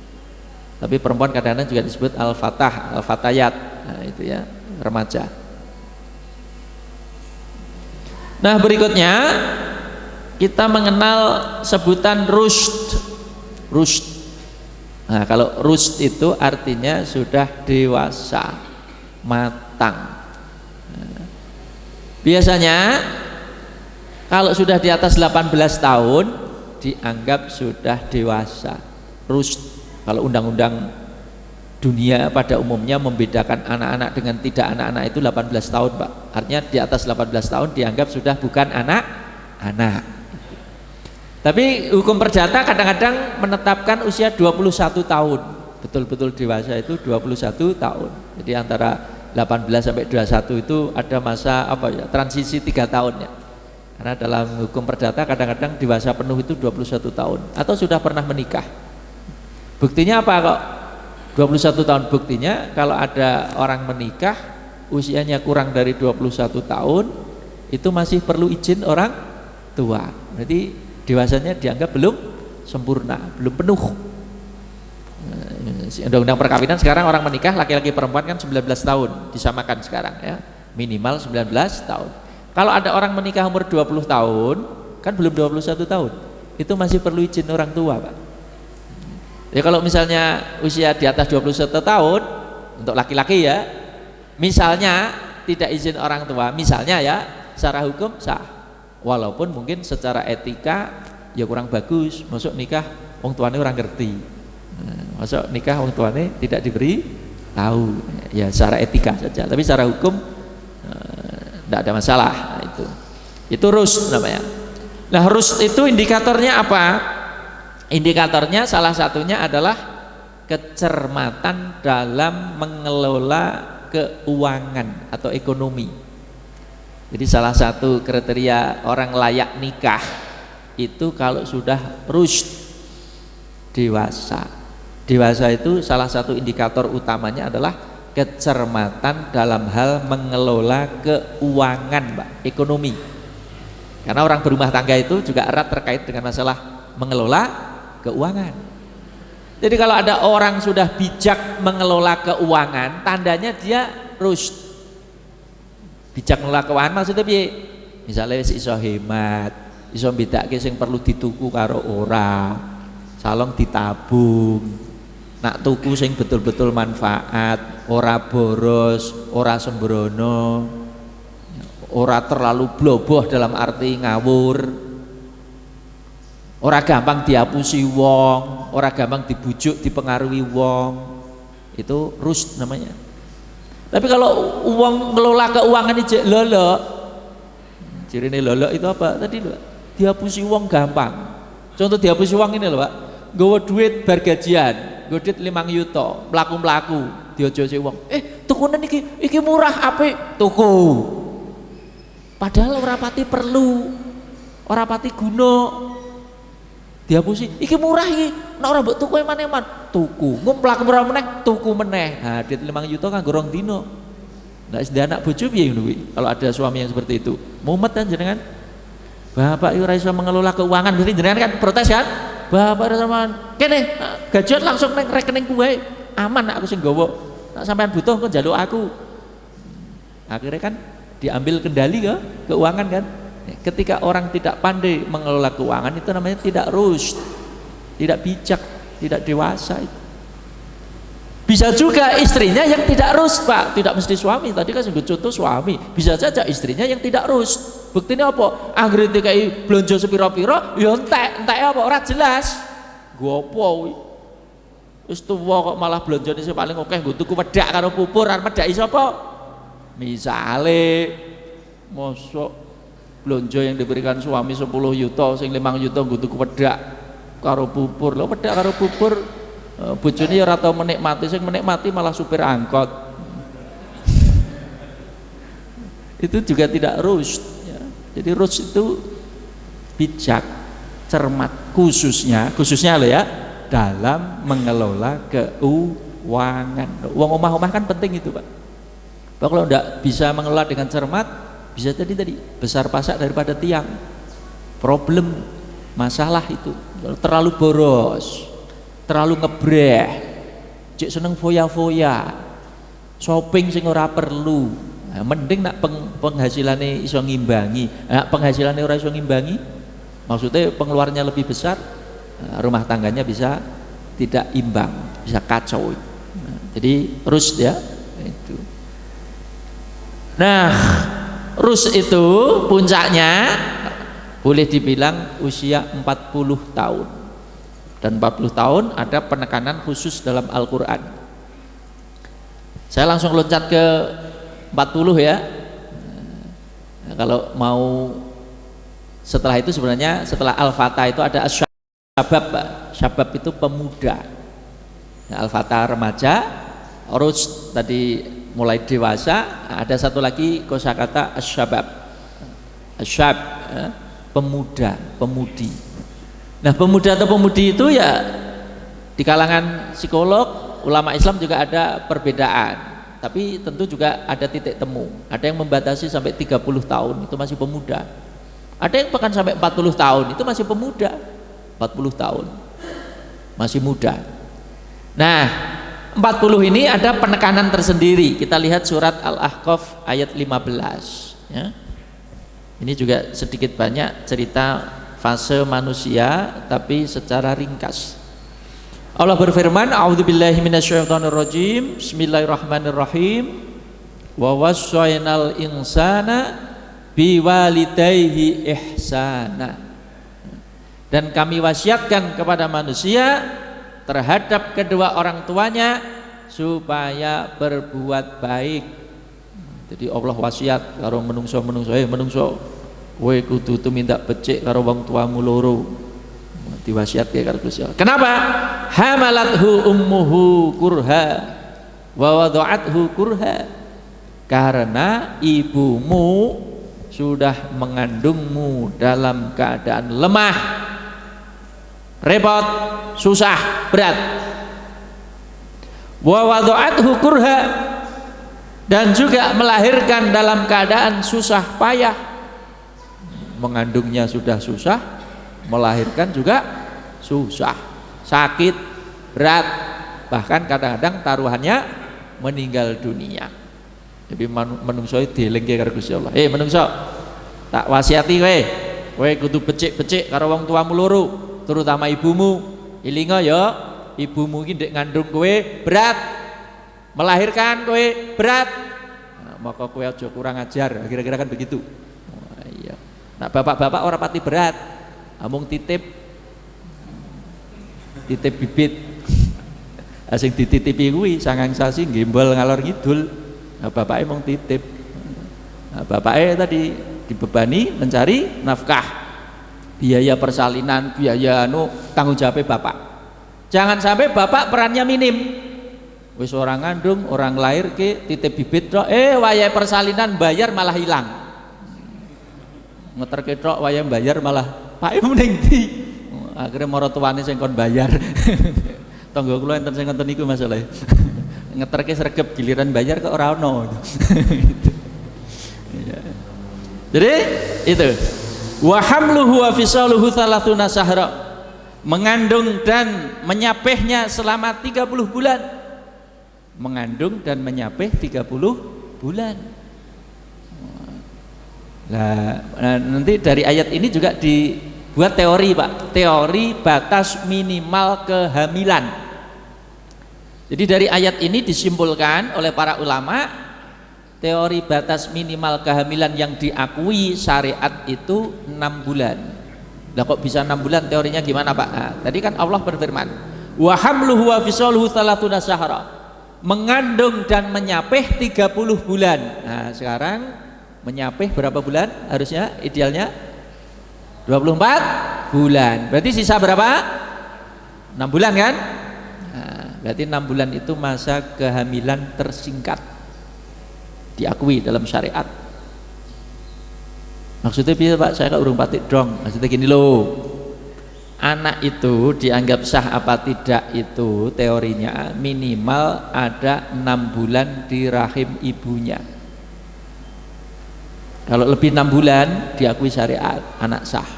Tapi perempuan kadang-kadang juga disebut al-fatah, al-fatayat. Nah, itu ya, remaja. Nah, berikutnya kita mengenal sebutan rusyd. Rusyd. Nah, kalau rusyd itu artinya sudah dewasa, matang. Biasanya kalau sudah di atas 18 tahun dianggap sudah dewasa. Rusyd. Kalau undang-undang dunia pada umumnya membedakan anak-anak dengan tidak anak-anak itu 18 tahun, Pak. Artinya di atas 18 tahun dianggap sudah bukan anak-anak. Tapi hukum perdata kadang-kadang menetapkan usia 21 tahun. Betul-betul dewasa itu 21 tahun. Jadi antara 18 sampai 21 itu ada masa transisi 3 tahun ya. Karena dalam hukum perdata kadang-kadang dewasa penuh itu 21 tahun atau sudah pernah menikah. Buktinya apa kok 21 tahun? Buktinya kalau ada orang menikah usianya kurang dari 21 tahun itu masih perlu izin orang tua. Berarti dewasanya dianggap belum sempurna, belum penuh. Undang-undang perkawinan sekarang orang menikah laki-laki perempuan kan 19 tahun disamakan sekarang ya, minimal 19 tahun. Kalau ada orang menikah umur 20 tahun kan belum 21 tahun, itu masih perlu izin orang tua, Pak. Ya kalau misalnya usia di atas 21 tahun untuk laki-laki ya, misalnya tidak izin orang tua, misalnya ya, secara hukum sah, walaupun mungkin secara etika ya kurang bagus, masuk nikah wong tuane orang ngerti, masuk nikah wong tuane tidak diberi tahu, ya secara etika saja, tapi secara hukum tidak ada masalah. Itu rusd namanya. Nah, rusd itu indikatornya apa? Indikatornya salah satunya adalah kecermatan dalam mengelola keuangan atau ekonomi. Jadi salah satu kriteria orang layak nikah itu kalau sudah rusd, dewasa. Dewasa itu salah satu indikator utamanya adalah kecermatan dalam hal mengelola keuangan, Pak, ekonomi. Karena orang berumah tangga itu juga erat terkait dengan masalah mengelola keuangan. Jadi kalau ada orang sudah bijak mengelola keuangan, tandanya dia rusd. Bijak mengelola keuangan maksudnya piye? Misalnya iso hemat, iso mbedakake sing perlu dituku karo ora, salong ditabung, nak tuku sing betul-betul manfaat, ora boros, ora sembrono, ora terlalu bloboh dalam arti ngawur, ora gampang dihapusi wong, ora gampang dibujuk, dipengaruhi wong. Itu rusd namanya. Tapi kalau uang ngelola keuangan ini lolo, cirine lolo itu apa? Tadi loh, dihapusi wong gampang. Contoh dihapusi wong ini loh, Pak. Nggawa duit bar gajian, nggawa duit 5 yuta, mlaku-mlaku, diojosi wong. Tukunan iki murah apik, tuku. Padahal ora pati perlu, ora pati guna. Dihapusi, iki murah iki, nek ora mbok tuku eman-eman, tuku. Ngumplak murah meneh, tuku meneh. Nah, duit 5 juta kan gorong dino. Nek wis anak bojo piye ngono kuwi? Kalau ada suami yang seperti itu, mumet kan jenengan. Bapak ora iso mengelola keuangan, berarti jenengan kan protes kan? Bapak ora sampean. Kene, gajian langsung nang rekening kuwe. Aman nek aku sing nggawa. Nek sampean butuh kok njaluk aku. Akhirnya kan diambil kendali ke keuangan kan? Ketika orang tidak pandai mengelola keuangan itu namanya tidak rusd, tidak bijak, tidak dewasa. Bisa juga istrinya yang tidak rusd, Pak, tidak mesti suami. Tadi kan sebut contoh suami, bisa saja istrinya yang tidak rusd. Buktinya apa? Anggere dikai blonjo sepiro-piro, ya entek apa ora jelas. Gopo kuwi. Wis tuwa kok malah blonjone sing paling akeh nggo tuku wedak karo pupur, arep medaki sapa? Misale mosok belanja yang diberikan suami 10 yuta, sing 5 yuta nggo tuku wedak karo pupur. Lho wedak karo pupur bojone ya ora tau menikmati, sing menikmati malah supir angkot. Itu juga tidak rusd ya. Jadi rusd itu bijak, cermat, khususnya loh ya, dalam mengelola keuangan. Uang omah-omah kan penting itu, Pak. Pak, kalau enggak bisa mengelola dengan cermat, bisa tadi besar pasak daripada tiang. Problem, masalah itu terlalu boros, terlalu ngebreh, cek seneng foya-foya, shopping sing ora perlu. Nah, mending nak penghasilannya iso ngimbangi. Nah, penghasilannya ora iso ngimbangi, maksudnya pengeluarannya lebih besar, rumah tangganya bisa tidak imbang, bisa kacau. Nah, jadi rusd ya itu. Nah, rusd itu puncaknya boleh dibilang usia 40 tahun. Dan 40 tahun ada penekanan khusus dalam Al-Quran. Saya langsung loncat ke 40 ya. Nah, kalau mau setelah itu sebenarnya setelah Al-Fatah itu ada Syabab. Syabab itu pemuda. Nah, Al-Fatah remaja, rusd tadi mulai dewasa. Ada satu lagi kosakata asyabab, asyab, pemuda, pemudi. Nah, pemuda atau pemudi itu ya di kalangan psikolog, ulama Islam juga ada perbedaan, tapi tentu juga ada titik temu. Ada yang membatasi sampai 30 tahun itu masih pemuda, Ada yang bahkan sampai 40 tahun, itu masih pemuda. 40 tahun masih muda. Nah, 40 ini ada penekanan tersendiri. Kita lihat surat Al-Ahqaf ayat 15 ya. Ini juga sedikit banyak cerita fase manusia tapi secara ringkas. Allah berfirman, a'udzubillahi minasyaitonirrajim, bismillahirrahmanirrahim, wa wassaynal insana biwalidayhi ihsana. Dan kami wasiatkan kepada manusia terhadap kedua orang tuanya supaya berbuat baik. Jadi Allah wasiat karo menungso, menungso kowe kudu tumindak becik karo wong tuamu loro. Diwasiatke karo Gusti Allah. Kenapa? Hamalathu ummuhu kurha wa wada'athu kurha. Karena ibumu sudah mengandungmu dalam keadaan lemah, repot, susah, berat. Wa wada'athu kurha, dan juga melahirkan dalam keadaan susah payah. Mengandungnya sudah susah, melahirkan juga susah, sakit, berat, bahkan kadang-kadang taruhannya meninggal dunia. Jadi menungso dielingke karo Gusti Allah. Menungso, tak wasiati kowe kudu becik-becik karo wong tuamu loro, terutama ibumu. Ilinga ya, ibumu iki ndek ngandung kowe berat, melahirkan kowe berat. Nah, maka kowe aja kurang ajar, kira-kira kan begitu. Iya. Nah, bapak-bapak ora pati berat. Amung titip bibit. Asing dititipi kuwi sangang sasi gembol ngalor ngidul. Nah, bapaknya mau titip. Nah, bapaknya tadi dibebani mencari nafkah, biaya persalinan, biaya tanggung jawabnya bapak. Jangan sampai bapak perannya minim. Wis orang ngandung, orang lahir ke titip bibit tok, wayah persalinan bayar malah hilang. Ngeterke tok wayah bayar malah Pak mending di. Akhirnya maratuwane sing kon bayar. Tangga kula enten sing ngoten niku masalahe. Ngeterke sregep giliran bayar kok ora ono. Jadi itu. Wa hamluhu wa fisaluhu 30 syahra. Mengandung dan menyapehnya selama 30 bulan. Mengandung dan menyapeh 30 bulan. Nah, nanti dari ayat ini juga dibuat teori, Pak. Teori batas minimal kehamilan. Jadi dari ayat ini disimpulkan oleh para ulama, teori batas minimal kehamilan yang diakui syariat itu 6 bulan. Lah kok bisa 6 bulan, teorinya gimana, Pak? Nah, tadi kan Allah berfirman, wa hamluhu wa fisaluhu 30 syahra. Mengandung dan menyapeh 30 bulan. Nah, sekarang menyapeh berapa bulan? Harusnya idealnya 24 bulan. Berarti sisa berapa? 6 bulan kan? Nah, berarti 6 bulan itu masa kehamilan tersingkat diakui dalam syariat. Maksudnya bisa, Pak? Saya urung patik dong. Maksudnya gini loh, anak itu dianggap sah apa tidak itu teorinya minimal ada 6 bulan di rahim ibunya. Kalau lebih 6 bulan diakui syariat anak sah.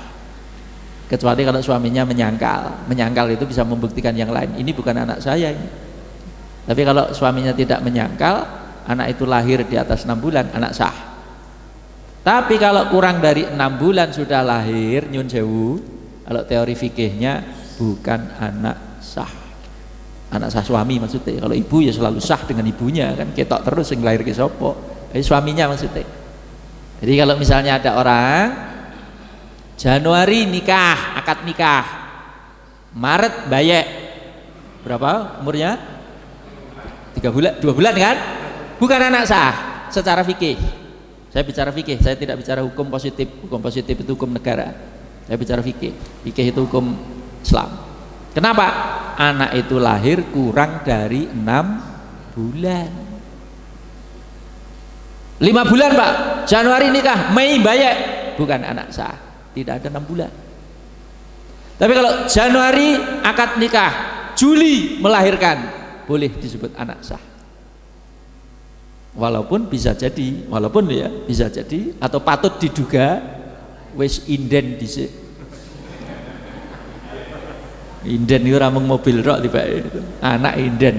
Kecuali kalau suaminya menyangkal itu bisa membuktikan yang lain, ini bukan anak saya ini. Tapi kalau suaminya tidak menyangkal, anak itu lahir di atas 6 bulan, anak sah. Tapi kalau kurang dari 6 bulan sudah lahir, nyun sewu, kalau teori fikihnya bukan anak sah. Anak sah suami maksudnya. Kalau ibu ya selalu sah dengan ibunya kan, ketok terus yang lahir ke sopo, suaminya maksudnya. Jadi kalau misalnya ada orang Januari nikah, akad nikah, Maret bayek, berapa umurnya? 3 bulan, 2 bulan kan? Bukan anak sah secara fikih. Saya bicara fikih, saya tidak bicara hukum positif. Hukum positif itu hukum negara. Saya bicara fikih. Fikih itu hukum Islam. Kenapa? Anak itu lahir kurang dari 6 bulan. 5 bulan, Pak. Januari nikah, Mei bayek, bukan anak sah. Tidak ada 6 bulan. Tapi kalau Januari akad nikah, Juli melahirkan, boleh disebut anak sah. Walaupun bisa jadi, bisa jadi atau patut diduga wis inden dhisik. Inden iku ora mung mobil rok tiba anak inden.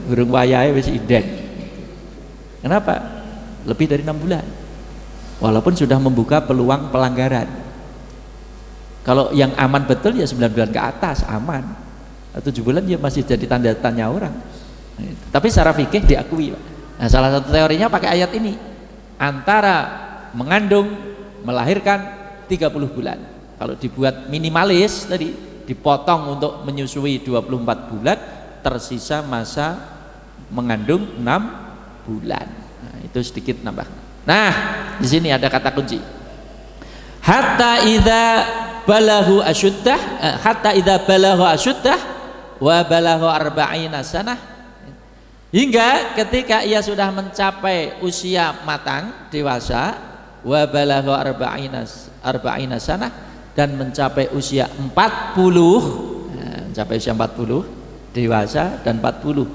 Urung wayahe wis inden. Kenapa? Lebih dari 6 bulan. Walaupun sudah membuka peluang pelanggaran. Kalau yang aman betul ya 9 bulan ke atas aman. 7 bulan ya masih jadi tanda tanya orang. Tapi secara fikih diakui. Nah, salah satu teorinya pakai ayat ini. Antara mengandung, melahirkan 30 bulan. Kalau dibuat minimalis tadi, dipotong untuk menyusui 24 bulan, tersisa masa mengandung 6 bulan. Nah, itu sedikit nambah. Nah, di sini ada kata kunci. Hatta idza balahu asyuddah, hatta idza balahu asyuddah wa balahu arba'ina sanah. Hingga ketika ia sudah mencapai usia matang, dewasa, wa balagha arba'ina sanah, dan mencapai usia 40, mencapai usia 40, dewasa dan 40.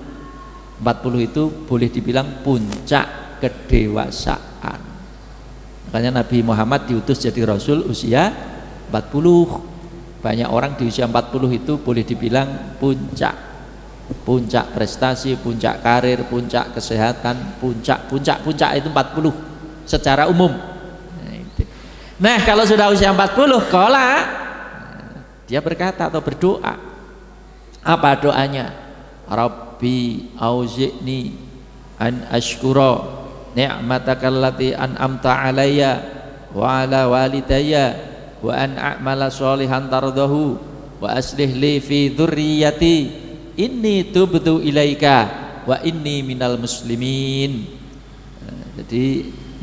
40 itu boleh dibilang puncak kedewasaan. Makanya Nabi Muhammad diutus jadi Rasul usia 40. Banyak orang di usia 40 itu boleh dibilang puncak prestasi, puncak karir, puncak kesehatan, puncak itu 40 secara umum. Nah, kalau sudah usia 40 kola, dia berkata atau berdoa. Apa doanya? Rabbi auzi'ni an ashkura ni'mataka allati an'amta alayya wa ala walidayya wa an a'mala sholihan tardahu wa aslih li fi dzurriyyati inni tubtu ilaika wa inni minal muslimin. Jadi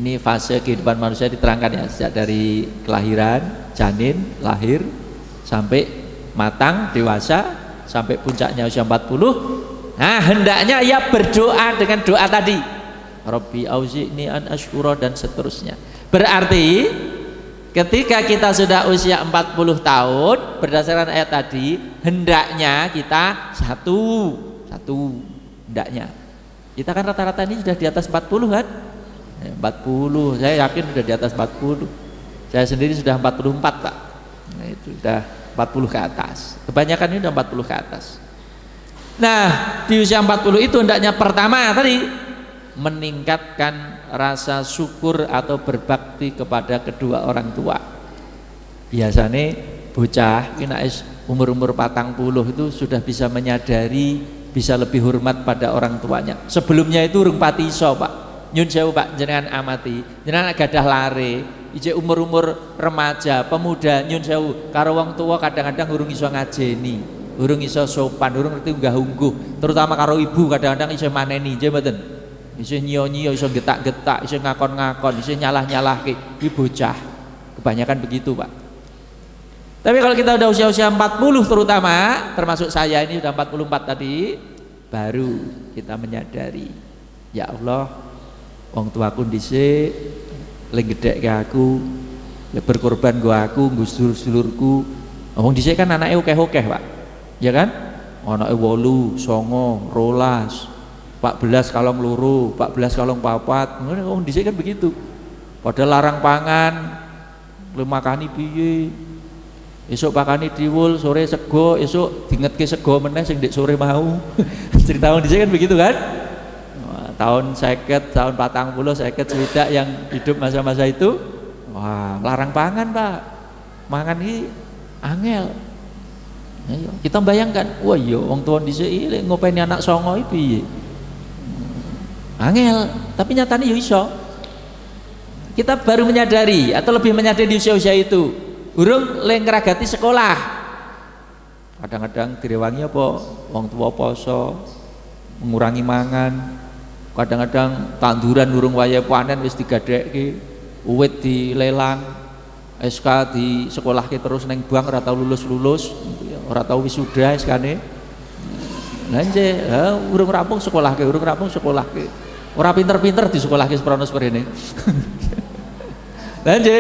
ini fase kehidupan manusia diterangkan ya, sejak dari kelahiran, janin, lahir sampai matang, dewasa, sampai puncaknya usia 40. Nah, hendaknya ia berdoa dengan doa tadi. Rabbi auzi'ni an ashkura dan seterusnya. Berarti ketika kita sudah usia 40 tahun, berdasarkan ayat tadi, hendaknya kita satu hendaknya. Kita kan rata-rata ini sudah di atas 40 kan? 40, saya yakin sudah di atas 40. Saya sendiri sudah 44 Pak. Nah, itu sudah 40 ke atas. Kebanyakan ini sudah 40 ke atas. Nah, di usia 40 itu hendaknya pertama tadi meningkatkan rasa syukur atau berbakti kepada kedua orang tua. Biasanya bocah umur-umur 40 itu sudah bisa menyadari, bisa lebih hormat pada orang tuanya. Sebelumnya itu urung pati iso Pak. Nyun sewu Pak, jenengan amati, jenengan gadah lare, ije umur-umur remaja, pemuda, nyun sewu karo wong tua kadang-kadang urung iso ngajeni, urung iso sopan, urung ngerti unggah-ungguh, terutama karo ibu kadang-kadang iso maneni, nggih mboten. Iso nyiyo-nyiyo, iso getak-getak, iso ngakon-ngakon, iso nyalah-nyalahke. Iki bocah. Kebanyakan begitu, Pak. Tapi kalau kita udah usia-usia 40 terutama, termasuk saya ini udah 44 tadi, baru kita menyadari, ya Allah, wong tuaku dhisik lek gedhekke aku, lek berkorban aku, nggo sedulur-sedulurku. Wong dhisik kan anake akeh-akeh, Pak. Ya kan? Anake 8, 9, 12, 14 kalong loro, 14 kalong papat. Wong dhisik kan begitu. Padahal larang pangan, lu makani piye? Esuk pakani diwul, sore sego, esuk dingetke sego meneh sing ndek sore mau. Cerita wong dhisik kan begitu kan? Tahun 50, tahun 40, 50 swidak yang hidup masa-masa itu, wah larang pangan Pak, mangan ini angel. Ayo, kita bayangkan, wah iya wong tua dhisik iki ngopeni anak songo iki piye? Angel, tapi nyatanya yo iso. Kita baru menyadari atau lebih menyadari di usia-usia itu, urung le ngragati sekolah. Kadang-kadang direwangi apa? Wong tua poso, mengurangi mangan. Kadang-kadang tanduran urung waya panen wis digadekke, uwit dilelang, SK di sekolahke terus neng bank ora tau lulus-lulus, ora tau wisuda SK-ne. Lah nje, urung rampung sekolahke, urung rampung sekolahke. Ora pinter-pinter di sekolahke seprono sprene. Lah nje.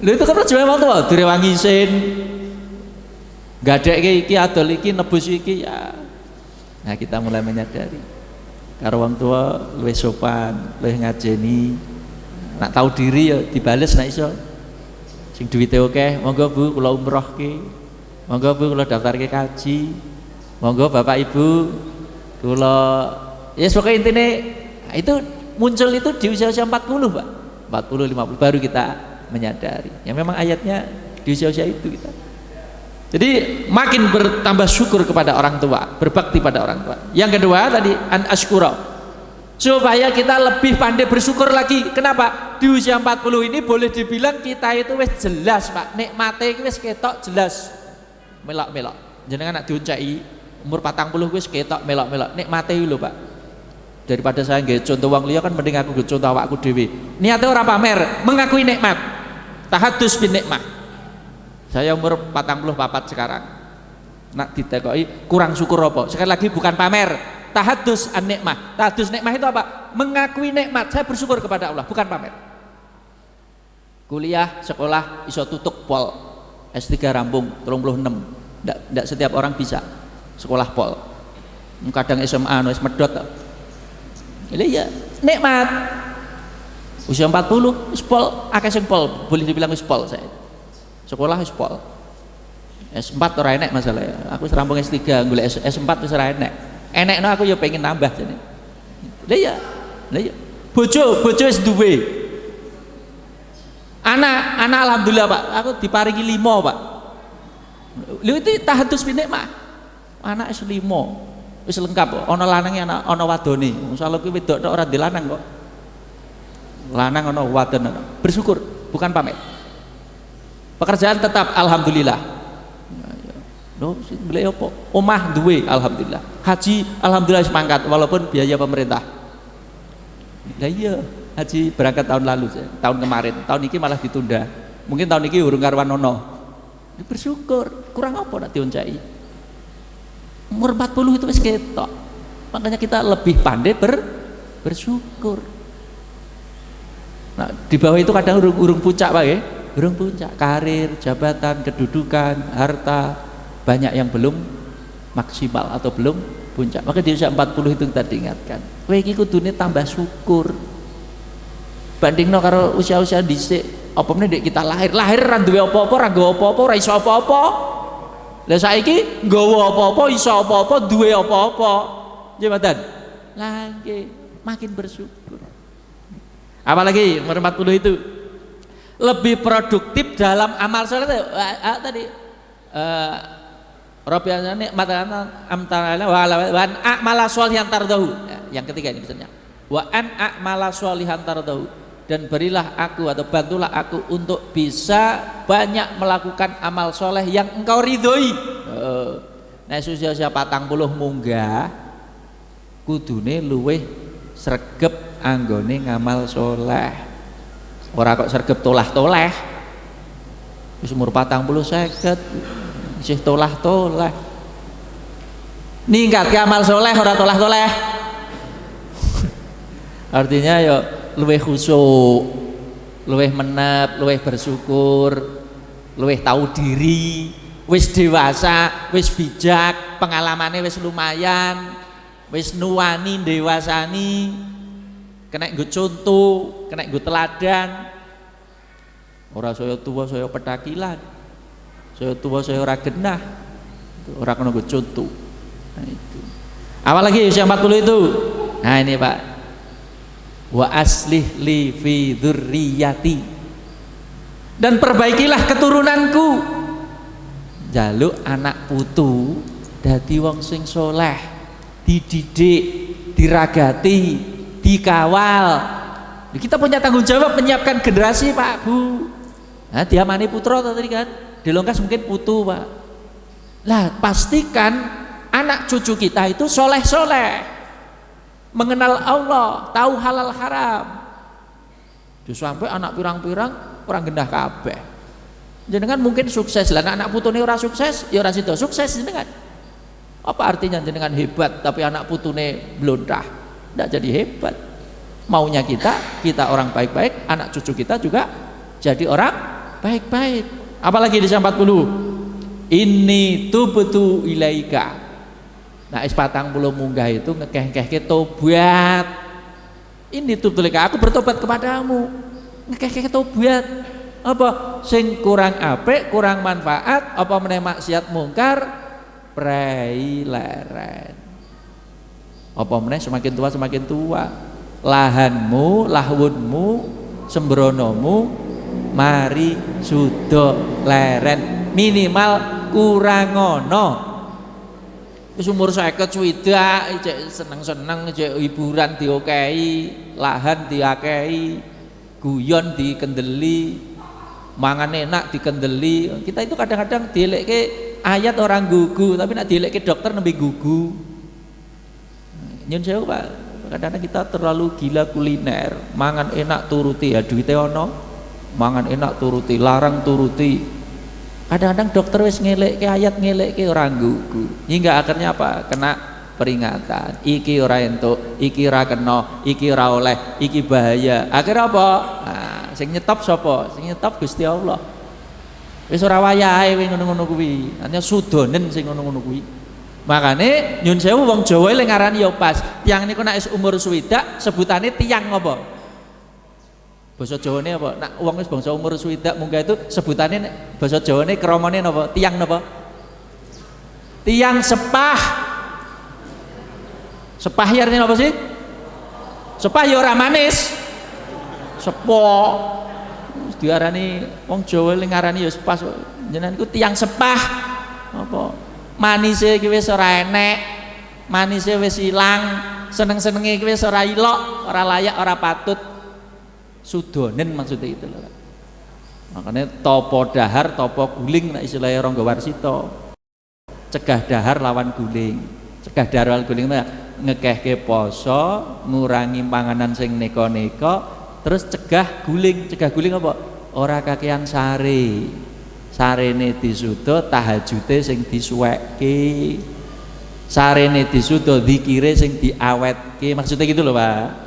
Lha itu kan perjuangan wong tuwa direwangi isin. Gadekke iki adol iki nebus iki ya. Nah, kita mulai menyadari karo wong tua luwih sopan, luwih ngajeni, nak tahu diri ya dibales nak iso. sing duwite akeh, monggo Bu kula umrohke. Monggo Bu kula daftarke kaji. Monggo Bapak Ibu kula ya pokoknya intine itu muncul itu di usia-usia 40 Pak. 40 50 baru kita menyadari. Ya memang ayatnya di usia-usia itu kita. Jadi makin bertambah syukur kepada orang tua, berbakti pada orang tua. Yang kedua tadi an asykura, supaya kita lebih pandai bersyukur lagi. Kenapa? Di usia 40 ini boleh dibilang kita itu wis jelas Pak, nikmate iki wis ketok jelas. Melok-melok. Jenengan nak dioncai umur 40 wis ketok melok-melok. Nikmate lho Pak. Daripada saya nggih contoh wong liya kan mending aku nggih contoh awakku dhewe. Niate ora pamer, mengakui nikmat. Tahadus bin nikmah. Saya umur 44 sekarang. Nak ditekoki kurang syukur apa? Sekali lagi bukan pamer. Tahadus an nikmah. Tahadus nikmah itu apa? Mengakui nikmat. Saya bersyukur kepada Allah, bukan pamer. Kuliah, sekolah iso tutuk pol. S3 rampung 36. Ndak setiap orang bisa sekolah pol. Kadang SMA wis medhot. Ini ya nikmat. Usia 40 wis pol, akeh sing pol, boleh dibilang wis pol saya. Sekolah wis pol. S4 ora enek masalah ya. Aku wis rampung S3, golek S4 wis ora enek. Enekno aku ya pengen nambah jane. Lah iya. Bojo wis duwe. Anak alhamdulillah Pak, aku diparingi 5 Pak. Lha itu tahadus bin nikmah. Anak wis 5. Wis lengkap, ana lanange ana wadone. Masalah kuwi wedok tok ora dilanang kok. Lanang ana wadon ana. Bersyukur, bukan pamer. Pekerjaan tetap alhamdulillah. Loh, golek apa? Omah duwe alhamdulillah. Haji alhamdulillah semangkat walaupun biaya pemerintah. Lah iya, haji berangkat tahun lalu, tahun kemarin. Tahun ini malah ditunda. Mungkin tahun ini urung karuan ono. Bersyukur, kurang apa nak dioncai. Umur 40 itu wis ketok. Makanya kita lebih pandai bersyukur. Nah, di bawah itu kadang urung puncak Pak ya. Urung puncak, karir, jabatan, kedudukan, harta, banyak yang belum maksimal atau belum puncak. Maka di usia 40 itu kita diingatkan, kowe iki kudune tambah syukur. Bandingno karo usia-usia dhisik, apa meneh dek kita lahir ra duwe apa-apa, ra nggawa apa-apa, ra iso apa-apa. Lah saiki nggawa apa-apa, iso apa-apa, duwe apa-apa. Nggih mboten? Lah nggih, makin bersyukur. Apalagi umur 40 itu lebih produktif dalam amal soleh tadi Rabbana nikmatan amtarana wa an a'mala sholihan tardahu. Yang ketiga ini misalnya wa an a'mala sholihan tardahu, dan berilah aku atau bantulah aku untuk bisa banyak melakukan amal soleh yang engkau ridhoi. Nah usia 40 munggah kudune luweh sregep anggone ngamal soleh. Ora kok sergep tolah-toleh. Wis umur 40 50 isih tolah-toleh. Ningkatke amal soleh ora tolah-toleh. Artinya ya luwih khusyuk, luwih menep, luwih bersyukur, luwih tahu diri, wis dewasa, wis bijak, pengalamane wis lumayan, wis nuwani dewasani. Kena nggo contoh, kena nggo teladan. Ora saya tua saya petakilan. Saya tua saya ora genah. Ora kena nggo contoh. Nah itu. Apalagi usia 40 itu. Nah ini Pak. Wa aslih li fi dzurriyyati. Dan perbaikilah keturunanku. Jaluk anak putu dadi wong sing soleh, dididik, diragati, dikawal. Kita punya tanggung jawab menyiapkan generasi Pak Bu. Nah, diamani putra tadi kan, dilongkas mungkin putu Pak. Lah pastikan anak cucu kita itu soleh-soleh, mengenal Allah, tahu halal haram. Terus sampai anak pirang-pirang orang gendah kabeh. Jenengan mungkin sukses lah, anak putune ora sukses, ya ora sida sukses jenengan. Apa artinya jenengan hebat tapi anak putune blontah? Tidak jadi hebat. Maunya kita orang baik-baik, anak cucu kita juga jadi orang baik-baik. Apalagi di 40 ini tubtu ilaika. Nah es patang belum munggah itu ngekeh-ngekeh tobat. Ini tubtu ilaika, aku bertobat kepadamu. Ngekeh-ngekeh tobat. Apa sing kurang apik, kurang manfaat, apa meneh maksiat mungkar, prei leren. Apa meneh semakin tua lahanmu, lahwunmu, sembronomu mari sudo leren, minimal kurang ngono. Wis umur 50 swidak cek seneng-seneng cek hiburan diokehi, lahan diakehi, guyon dikendeli, mangan enak dikendeli. Kita itu kadang-kadang dielekke ayat orang gugu, tapi nak dielekke dokter nembe gugu. Nyun sewu Pak, kadang-kadang kita terlalu gila kuliner, mangan enak turuti ya duwite ono, mangan enak turuti, larang turuti. Kadang-kadang dokter wis ngelekke ayat, ngelekke orang gugu, hingga akhirnya apa? Kena peringatan, iki ora entuk, iki ora kena, iki ora oleh, iki bahaya. Akhirnya apa? Nah, sing nyetop sapa? Sing nyetop Gusti Allah. Wis ora wayahe ngono-ngono kuwi. Hanya sudonen sing ngono-ngono kuwi. Makane nyun sewu wong Jawa le ngarani ya pas. Tiyang niku nek wis umur swidak sebutane tiyang apa? Basa Jawane apa? Nak wong wis bangsa umur swidak munggah itu sebutane basa Jawane kramane napa? Tiyang napa? Tiyang sepah. Sepah ya artinya apa sih? Sepah ya ora manis. Sepo. Diarani wong Jawa le ngarani ya sepah. Jenengan iku tiyang sepah. Apa? Manise iki wis ora enek. Manise wis ilang. Seneng-senenge iki wis ora ilok, ora layak, ora patut. Sudonen maksudnya itu loh. Makanya topo dahar, topo guling nek istilahnya Rangga Warsita. Cegah dahar lawan guling. Cegah dahar lawan guling itu ngekehke poso, ngurangi panganan sing neko-neko, terus cegah guling. Cegah guling apa? Ora kakean sare. Sarene disuda, tahajute sing disuwekke. Sarene disuda, zikire sing diawetke. Maksudnya gitu loh, Pak.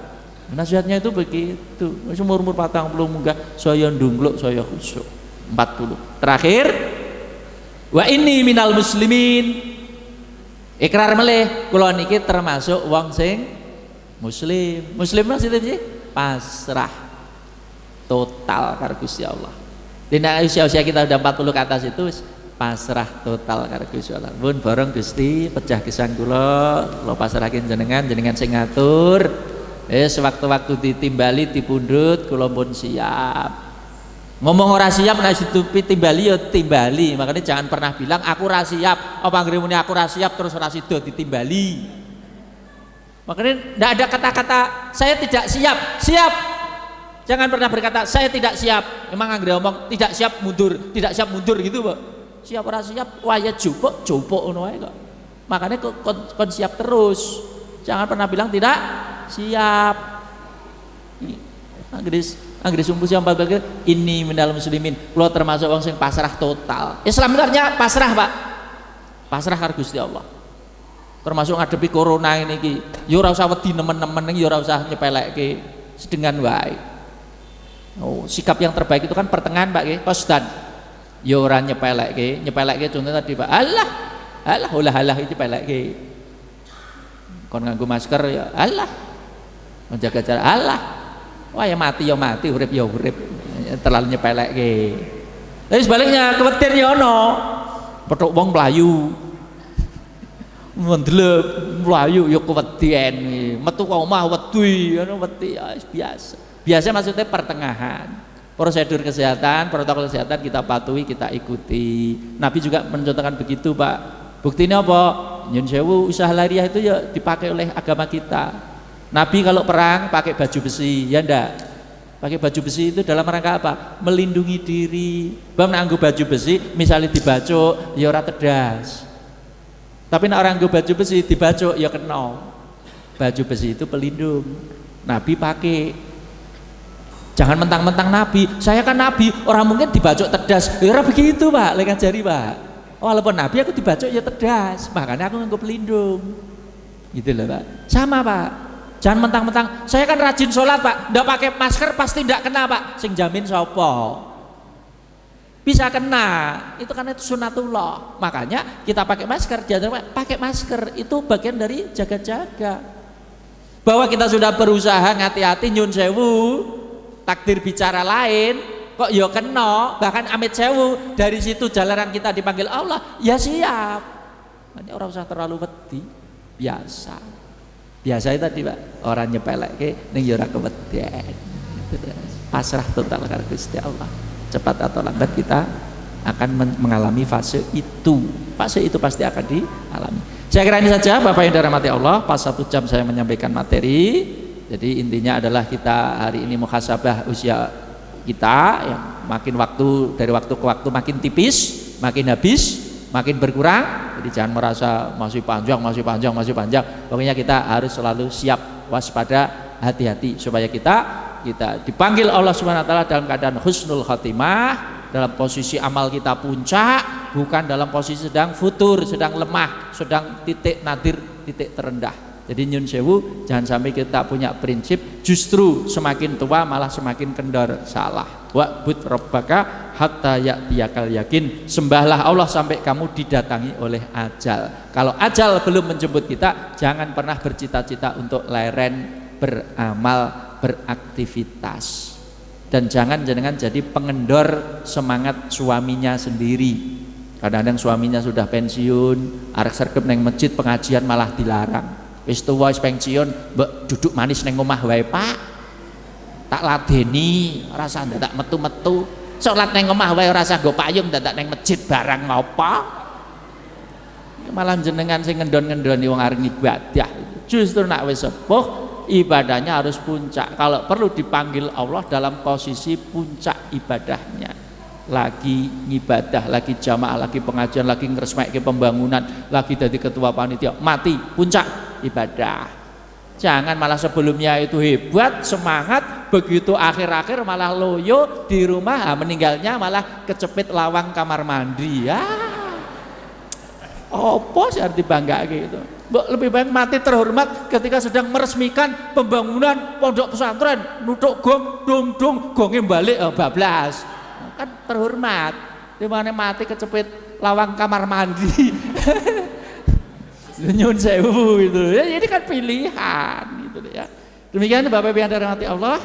Nasihatnya itu begitu. Umur 40 munggah saya ndungluk, saya khusyuk. 40. Terakhir, wa inni minal muslimin. Ikrar melih kula niki termasuk wong sing muslim. Muslim maksudnya piye? Pasrah total karo Gusti Allah. Dina usia-usia kita udah 40 ke atas itu pasrah total karo Gusti Allah. Pun bareng Gusti pecah gesang kula pasrahaken jenengan sing ngatur. Sewaktu-waktu ditimbali dipundhut kula pun siap. Ngomong ora siap nek ditutupi timbali ya timbali. Makanya jangan pernah bilang aku ora siap. Apa anggere muni aku ora siap terus ora sida ditimbali. Makanya tidak ada kata-kata saya tidak siap. Siap. Jangan pernah berkata saya tidak siap. Emang anggere ngomong tidak siap mundur gitu, Pak. Siap ora siap waya jupuk ngono wae kok. Makanya kon siap terus. Jangan pernah bilang tidak siap. Anggris sumpah siapa bagian ini minal muslimin. Kula termasuk wong sing pasrah total. Islam itu artinya pasrah, Pak. Pasrah karo Gusti Allah. Termasuk ngadepi corona ini iki. Ya ora usah wedi nemen-nemen iki, ya ora usah nyepelekke. Sedengan wae. Oh, sikap yang terbaik itu kan pertengahan, Pak nggih. Kosdan. Ya ora nyepelekke contoh tadi, Pak. Alah iki pelekke. Kon nganggo masker ya Allah. Menjaga jarak Allah. Wah ya mati, urip ya urip. Terlalu nyepelekke. Tapi sebaliknya kewetir ya ono. Petuk wong mlayu. Mendelep mlayu ya kewedian. Metu ka omah wedi, ngono wedi ya biasa. Biasa maksudnya pertengahan. Prosedur kesehatan, protokol kesehatan kita patuhi, kita ikuti. Nabi juga mencontohkan begitu, Pak. Buktinya apa? Nyun sewu usaha lariah itu ya dipakai oleh agama kita. Nabi kalau perang pakai baju besi, ya ndak? Pakai baju besi itu dalam rangka apa? Melindungi diri. Bang nganggo baju besi, misalnya dibacok, ya ora tedas. Tapi nek orang nganggo baju besi dibacok ya kena. Baju besi itu pelindung. Nabi pakai. Jangan mentang-mentang Nabi. Saya kan Nabi, orang mungkin dibacok tedas. Ya ora begitu, Pak. Lek ngajari, Pak. Walaupun Nabi aku dibacok ya tedas, makanya aku nganggo pelindung. Gitu loh, Pak. Sama, Pak. Jangan mentang-mentang saya kan rajin sholat, Pak, ndak pakai masker pasti ndak kena, Pak. Sing jamin sapa? Bisa kena. Itu karena itu sunatullah. Makanya kita pakai masker, jangan pakai masker. Itu bagian dari jaga-jaga. Bahwa kita sudah berusaha hati-hati nyun sewu, takdir bicara lain, kok ya kena, bahkan amit sewu dari situ jalanan kita dipanggil Allah, ya siap. Ini orang usah terlalu wedi, biasa itu tadi Pak, orang nyepeleke ning ya ora kewedian. Pasrah total karo Gusti Allah. Cepat atau lambat kita akan mengalami fase itu pasti akan dialami. Saya kira ini saja Bapak yang dirahmati Allah. Pas 1 jam saya menyampaikan materi. Jadi intinya adalah kita hari ini muhasabah usia kita yang makin dari waktu ke waktu makin tipis, makin habis, makin berkurang. Jadi jangan merasa masih panjang. Pokoknya kita harus selalu siap, waspada, hati-hati supaya kita dipanggil Allah Subhanahu wa taala dalam keadaan husnul khatimah, dalam posisi amal kita puncak, bukan dalam posisi sedang futur, sedang lemah, sedang titik nadir, titik terendah. Jadi nyun sewu, jangan sampai kita punya prinsip justru semakin tua malah semakin kendor, salah. Wa'bud rabbaka hatta ya'tiyakal yakin. Sembahlah Allah sampai kamu didatangi oleh ajal. Kalau ajal belum menjemput kita, jangan pernah bercita-cita untuk leren beramal, beraktivitas. Dan jangan jadi pengendor semangat suaminya sendiri. Kadang-kadang suaminya sudah pensiun, arek sergep neng masjid pengajian malah dilarang. Wis tuwa wis pensiun, mbok duduk manis neng omah wae Pak. Tak ladeni, ora usah dadak metu-metu. Salat neng omah wae ora usah nggo payung dadak neng masjid barang ngopo. Malah jenengan sing ngendon-ngendoni wong arep ibadah. Justru nak wis sepuh ibadahnya harus puncak. Kalau perlu dipanggil Allah dalam posisi puncak ibadahnya. Lagi ibadah, lagi jamaah, lagi pengajian, lagi ngresmekke pembangunan, lagi jadi ketua panitia, mati puncak ibadah. Jangan malah sebelumnya itu hebat, semangat, begitu akhir-akhir malah loyo di rumah, meninggalnya malah kecepit lawang kamar mandi. Ya. Apa sih arti bangga gitu? Lebih baik mati terhormat ketika sedang meresmikan pembangunan pondok pesantren, nutuk gong, dong, gongnya balik, bablas. Kan terhormat. Dimana mati kecepit lawang kamar mandi. Nyun sewu gitu. Ya, ini kan pilihan gitu ya. Demikian Bapak Ibu yang dirahmati Allah.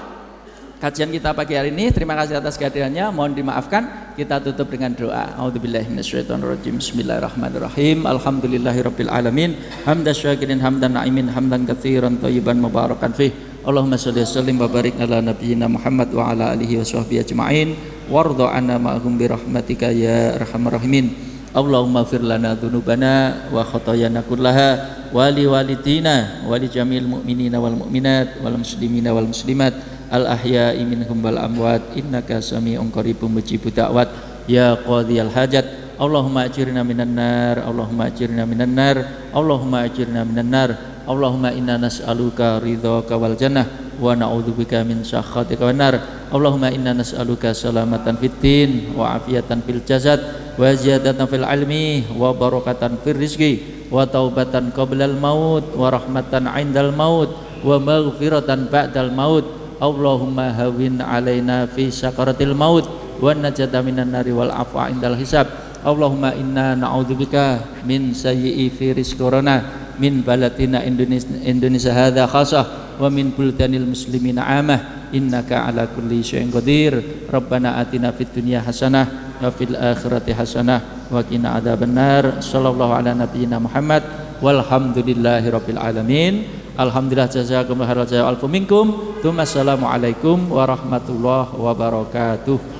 Kajian kita pagi hari ini, terima kasih atas kehadirannya, mohon dimaafkan. Kita tutup dengan doa. A'udzubillahi minasyaitonirrajim. Bismillahirrahmanirrahim. Alhamdulillahirabbil alamin. Hamdan syakirin hamdan na'imin hamdan katsiran thayyiban mubarakan fih. Allahumma shalli wa sallim wa barik ala nabiyyina Muhammad wa ala alihi wa sahbihi ajma'in. Warda 'anna ma'hum bi rahmatika ya arhamar rahimin. Allahumma fir lana dzunubana wa khotoyana kullaha wa li walidina wa li jamil mu'minina wal mu'minat wal muslimina wal muslimat al ahya'i minhum wal amwat innaka sami'un qaribun mujibud da'wat ya qadhiyal hajat. Allahumma ajirna minan nar, Allahumma ajirna minan nar, Allahumma ajirna minan nar. Allahumma inna nas'aluka ridhaka wal jannah wa na'udzubika min sakhatika wan nar. Allahumma inna nas'aluka salamatan fid din wa afiyatan fil jasad wa ziyadatan fil ilmi wa barakatan fil rizqi wa taubatan qablal maut wa rahmatan 'indal maut wa maghfiratan ba'dal maut. Allahumma hawwin 'alaina fi sakaratil maut wa najata minan nari wal afwa 'indal hisab. Allahumma inna na'udzubika min sayyi'i fi rizqina min balatina Indonesia hadza khasah wa min buldanil muslimina amah innaka ala kulli syai'in qadir. Rabbana atina fid dunya hasanah wa fil akhirati hasanah wa qina adzabannar. Sallallahu ala nabiyyina Muhammad walhamdulillahi rabbil alamin. Alhamdulillah jazakumullahu khairan wa alfu minkum. Assalamualaikum warahmatullahi wabarakatuh.